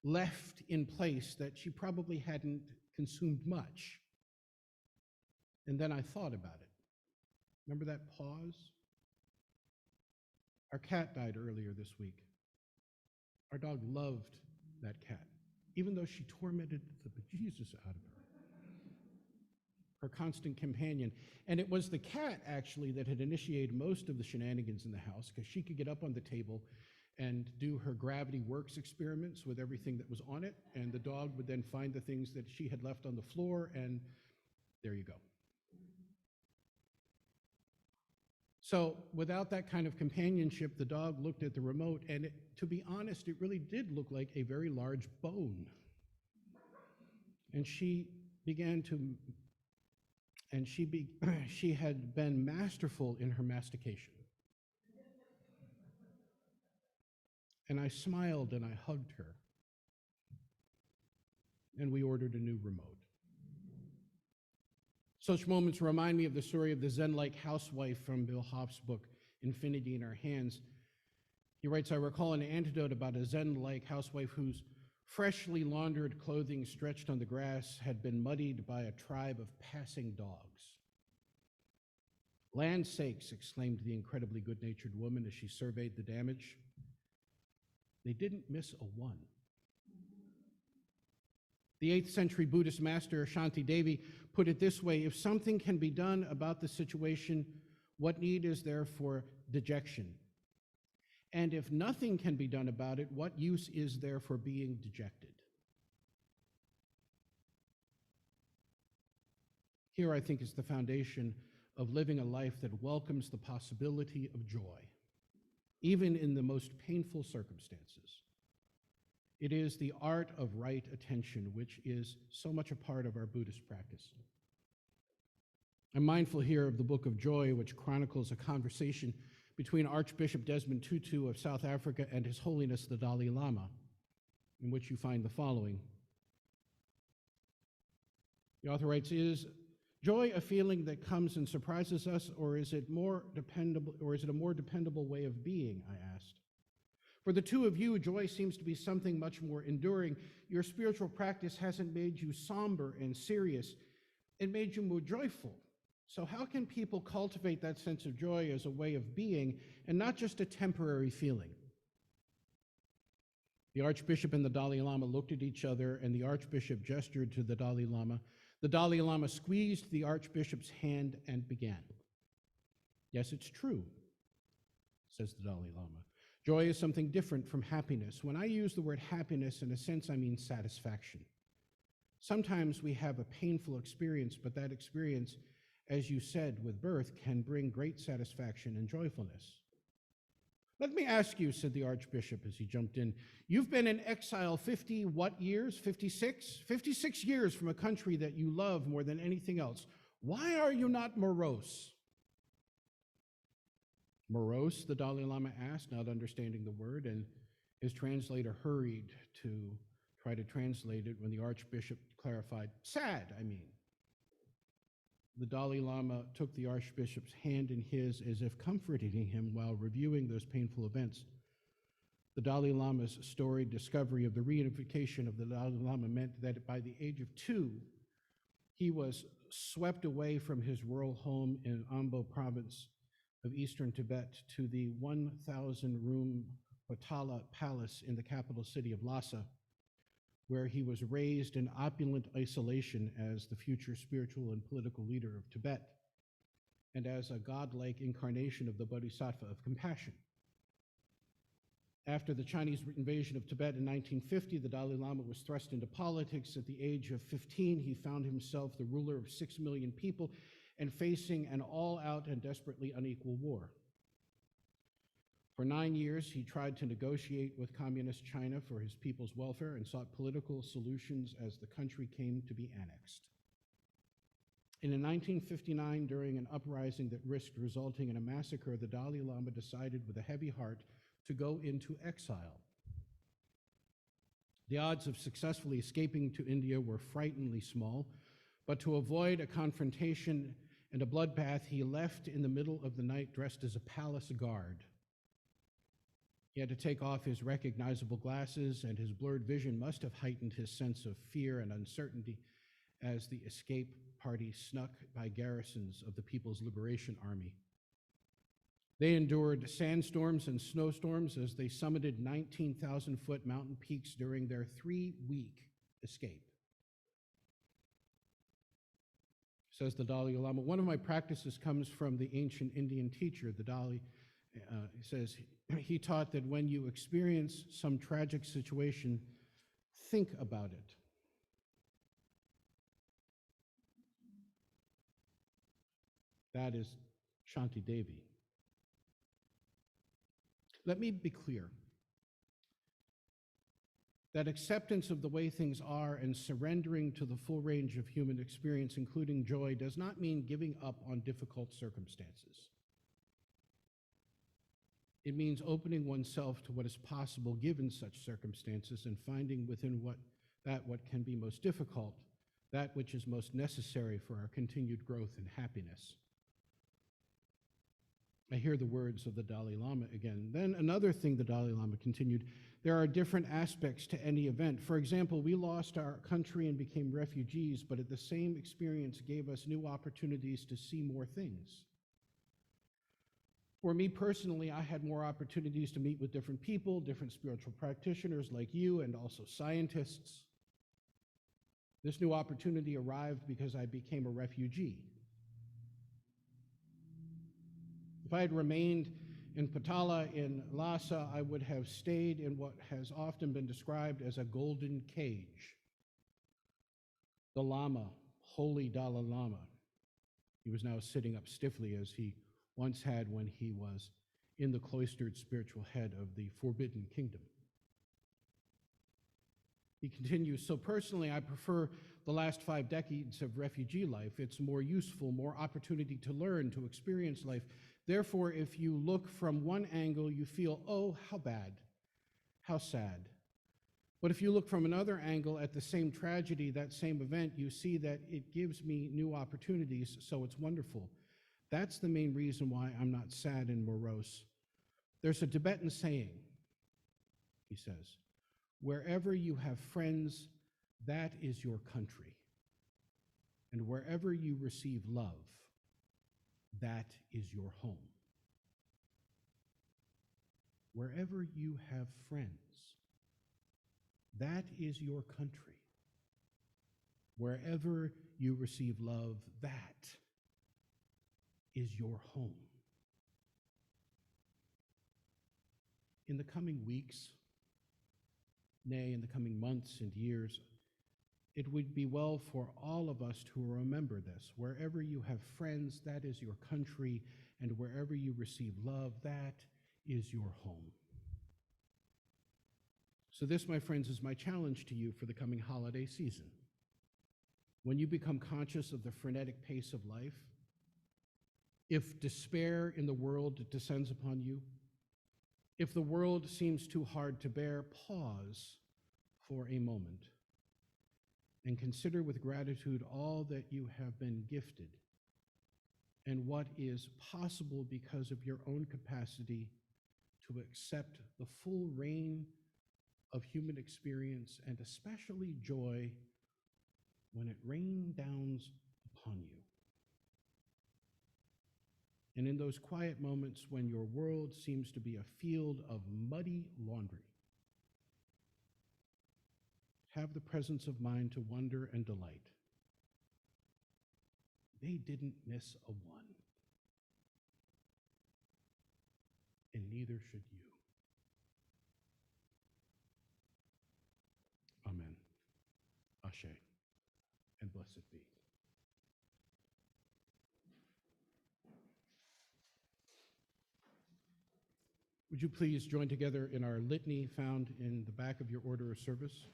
left in place that she probably hadn't consumed much. And then I thought about it. Remember that pause? Our cat died earlier this week. Our dog loved that cat, even though she tormented the bejesus out of her constant companion. And it was the cat, actually, that had initiated most of the shenanigans in the house, because she could get up on the table and do her gravity works experiments with everything that was on it, and the dog would then find the things that she had left on the floor, and there you go. So without that kind of companionship, the dog looked at the remote, and to be honest, it really did look like a very large bone. And she had been masterful in her mastication. And I smiled and I hugged her. And we ordered a new remote. Such moments remind me of the story of the Zen-Like Housewife from Bill Hoff's book, Infinity in Our Hands. He writes, I recall an anecdote about a Zen-like housewife whose freshly laundered clothing stretched on the grass had been muddied by a tribe of passing dogs. Land sakes, exclaimed the incredibly good-natured woman as she surveyed the damage. They didn't miss a one. The 8th century Buddhist master Shanti Devi put it this way: if something can be done about the situation, what need is there for dejection? And if nothing can be done about it, what use is there for being dejected? Here, I think, is the foundation of living a life that welcomes the possibility of joy, even in the most painful circumstances. It is the art of right attention, which is so much a part of our Buddhist practice. I'm mindful here of the Book of Joy, which chronicles a conversation between Archbishop Desmond Tutu of South Africa and His Holiness the Dalai Lama, in which you find the following. The author writes, is joy a feeling that comes and surprises us, or is it a more dependable way of being, I asked. For the two of you, joy seems to be something much more enduring. Your spiritual practice hasn't made you somber and serious. It made you more joyful. So how can people cultivate that sense of joy as a way of being and not just a temporary feeling? The Archbishop and the Dalai Lama looked at each other, and the Archbishop gestured to the Dalai Lama. The Dalai Lama squeezed the Archbishop's hand and began. Yes, it's true, says the Dalai Lama. Joy is something different from happiness. When I use the word happiness, in a sense, I mean satisfaction. Sometimes we have a painful experience, but that experience, as you said, with birth, can bring great satisfaction and joyfulness. Let me ask you, said the Archbishop as he jumped in, you've been in exile 50 what years? 56? 56 years from a country that you love more than anything else. Why are you not morose? Morose, the Dalai Lama asked, not understanding the word, and his translator hurried to try to translate it when the Archbishop clarified, sad, I mean. The Dalai Lama took the Archbishop's hand in his as if comforting him while reviewing those painful events. The Dalai Lama's storied discovery of the reunification of the Dalai Lama meant that by the age of 2, he was swept away from his rural home in Ambo province of eastern Tibet to the 1,000-room Potala Palace in the capital city of Lhasa, where he was raised in opulent isolation as the future spiritual and political leader of Tibet, and as a godlike incarnation of the Bodhisattva of compassion. After the Chinese invasion of Tibet in 1950, the Dalai Lama was thrust into politics. At the age of 15, he found himself the ruler of 6 million people and facing an all-out and desperately unequal war. For 9 years, he tried to negotiate with Communist China for his people's welfare and sought political solutions as the country came to be annexed. And in 1959, during an uprising that risked resulting in a massacre, the Dalai Lama decided with a heavy heart to go into exile. The odds of successfully escaping to India were frighteningly small, but to avoid a confrontation and a bloodbath, he left in the middle of the night dressed as a palace guard. He had to take off his recognizable glasses, and his blurred vision must have heightened his sense of fear and uncertainty as the escape party snuck by garrisons of the People's Liberation Army. They endured sandstorms and snowstorms as they summited 19,000-foot mountain peaks during their 3-week escape. Says the Dalai Lama, one of my practices comes from the ancient Indian teacher. The Dalai says he taught that when you experience some tragic situation, think about it. That is Shanti Devi. Let me be clear that acceptance of the way things are and surrendering to the full range of human experience, including joy, does not mean giving up on difficult circumstances. It means opening oneself to what is possible given such circumstances and finding within what can be most difficult, that which is most necessary for our continued growth and happiness. I hear the words of the Dalai Lama again. Then another thing the Dalai Lama continued, there are different aspects to any event. For example, we lost our country and became refugees, but the same experience gave us new opportunities to see more things. For me personally, I had more opportunities to meet with different people, different spiritual practitioners like you, and also scientists. This new opportunity arrived because I became a refugee. If I had remained in Patala in Lhasa, I would have stayed in what has often been described as a golden cage. The Lama, holy Dalai Lama, he was now sitting up stiffly as he once had when he was in the cloistered spiritual head of the Forbidden Kingdom. He continues, so personally, I prefer the last 5 decades of refugee life. It's more useful, more opportunity to learn, to experience life. Therefore, if you look from one angle, you feel, oh, how bad, how sad. But if you look from another angle at the same tragedy, that same event, you see that it gives me new opportunities, so it's wonderful. That's the main reason why I'm not sad and morose. There's a Tibetan saying, he says, wherever you have friends, that is your country. And wherever you receive love, that is your home. Wherever you have friends, that is your country. Wherever you receive love, that is your home. In the coming weeks, nay, in the coming months and years, it would be well for all of us to remember this. Wherever you have friends, that is your country, and wherever you receive love, that is your home. So this, my friends, is my challenge to you for the coming holiday season. When you become conscious of the frenetic pace of life, if despair in the world descends upon you, if the world seems too hard to bear, pause for a moment and consider with gratitude all that you have been gifted and what is possible because of your own capacity to accept the full reign of human experience, and especially joy when it rains down upon you. And in those quiet moments when your world seems to be a field of muddy laundry, have the presence of mind to wonder and delight. They didn't miss a one, and neither should you. Ashe, and blessed be. Would you please join together in our litany found in the back of your order of service?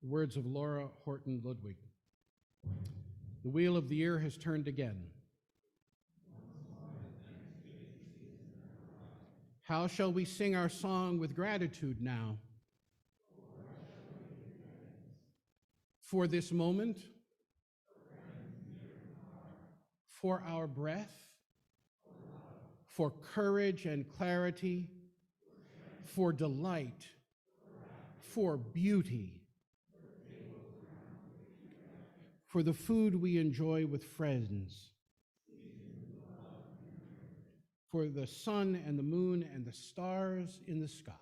The words of Laura Horton Ludwig. The wheel of the year has turned again. How shall we sing our song with gratitude now? For this moment, for our breath, for courage and clarity, for delight, for beauty, for the food we enjoy with friends, for the sun and the moon and the stars in the sky.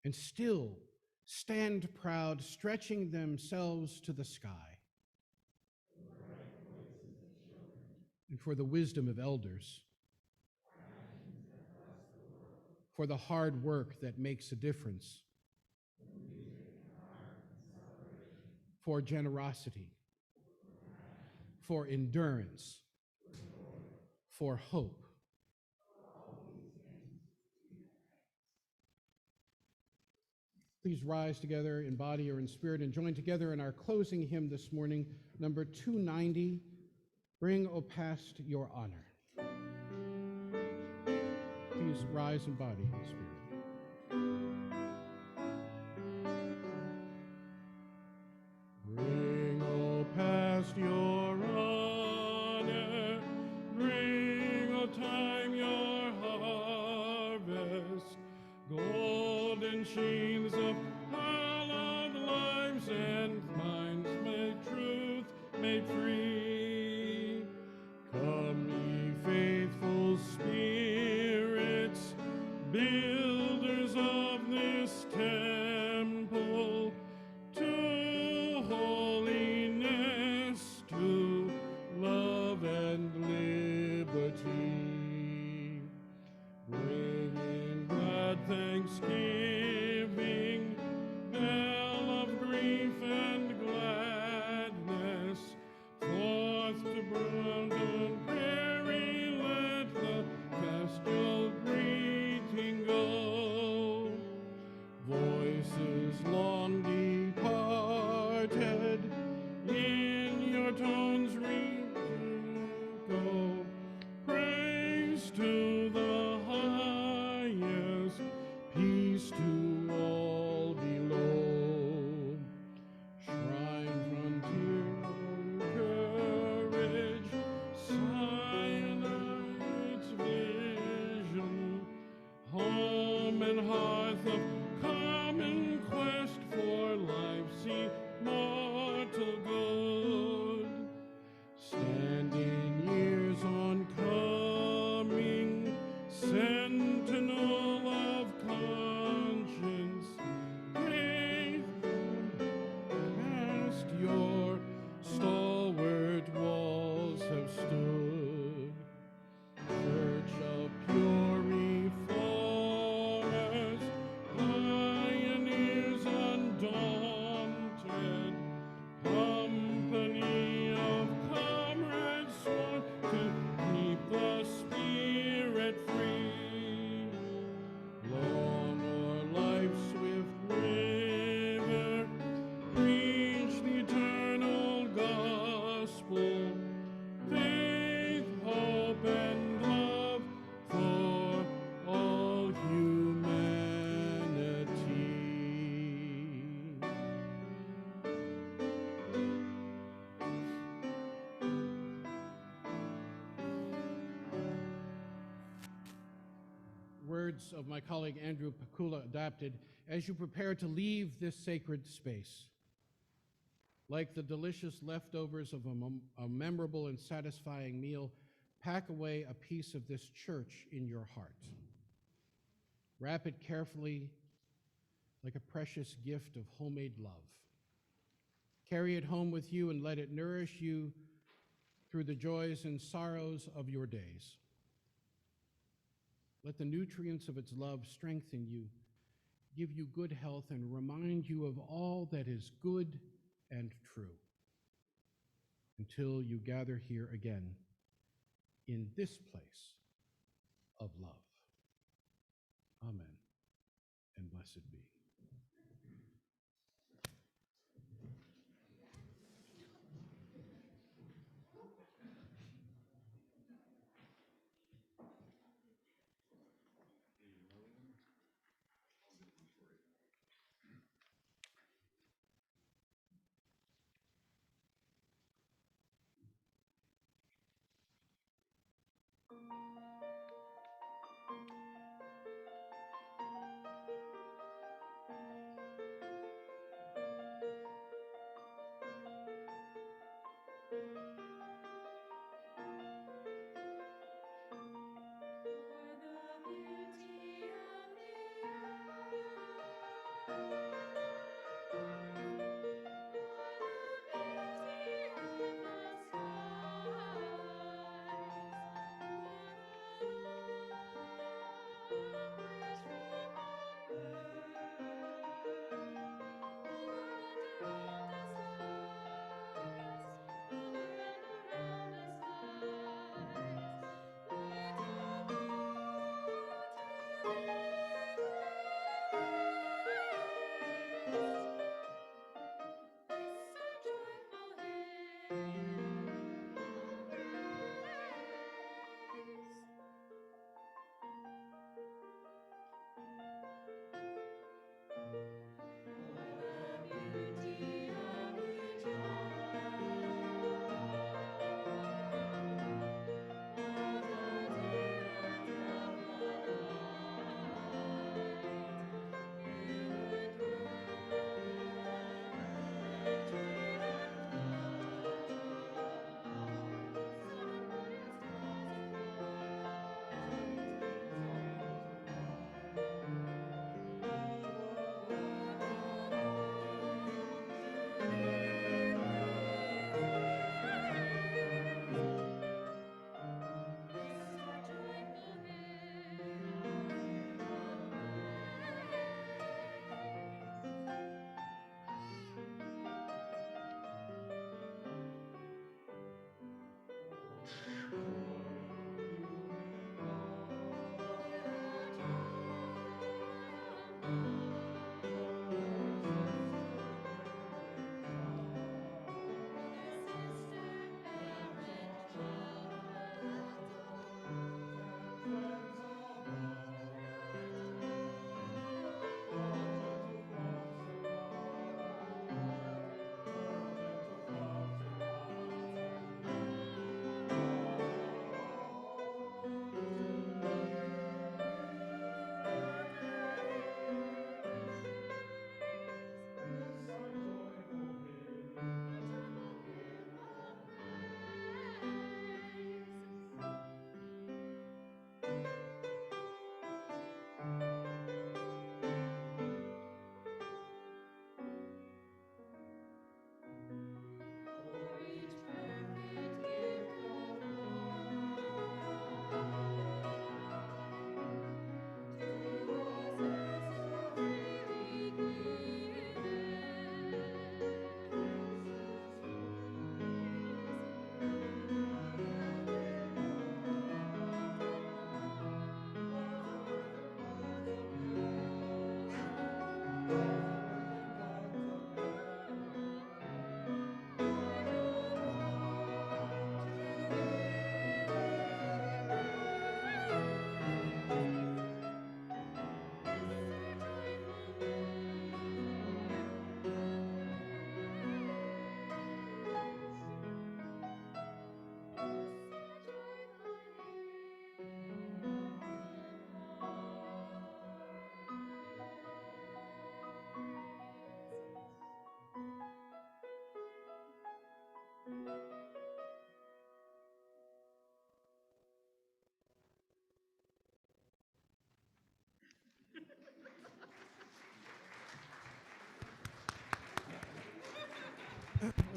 And still stand proud, stretching themselves to the sky. And for the wisdom of elders, for the hard work that makes a difference, for generosity, for endurance, for hope. Please rise together in body or in spirit and join together in our closing hymn this morning, number 290, Bring, O Past, Your Honor. Please rise in body and spirit. Bring, O past, your honor, bring, O time, your harvest, golden sheaves of hallowed lives and minds made truth, made free. Come, ye faithful spirits, builders of this temple, to holiness, to love and liberty. Bring in glad thanksgiving, bell of grief and gladness, forth to Brandon Prairie, let the festal greeting go. Voices long departed, in your tones re-echo, praise to the highest, peace to all below. Shrine, frontier, courage, Zionite's vision, home and hearth of common quest for life's immortal good. Standing years on coming, sentinel of conscience, faithful past your stalwart walls have stood. Church of pure reformers, pioneers undaunted, company of comrades sworn to keep the spirit free. Long o'er life's swift river, preach the eternal gospel, faith, hope, and love for all humanity. Words of my colleague Andrew Pakula adapted, as you prepare to leave this sacred space. Like the delicious leftovers of a memorable and satisfying meal, pack away a piece of this church in your heart. Wrap it carefully like a precious gift of homemade love. Carry it home with you and let it nourish you through the joys and sorrows of your days. Let the nutrients of its love strengthen you, give you good health, and remind you of all that is good and true, until you gather here again in this place of love. Amen, and blessed be.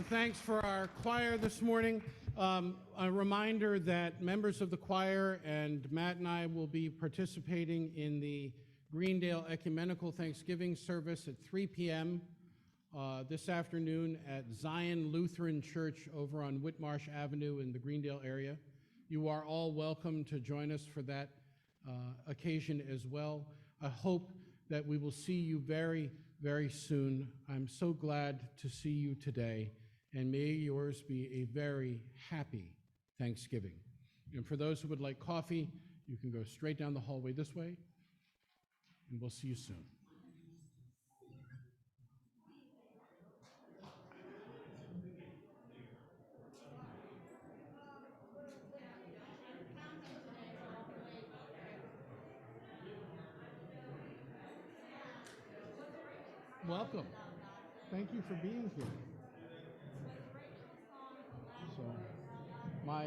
Thanks for our choir this morning. A reminder that members of the choir and Matt and I will be participating in the Greendale Ecumenical Thanksgiving service at 3 p.m. This afternoon at Zion Lutheran Church over on Whitmarsh Avenue in the Greendale area. You are all welcome to join us for that occasion as well. I hope that we will see you very, very soon. I'm so glad to see you today, and may yours be a very happy Thanksgiving. And for those who would like coffee, you can go straight down the hallway this way, and we'll see you soon. Welcome. Thank you for being here. So, my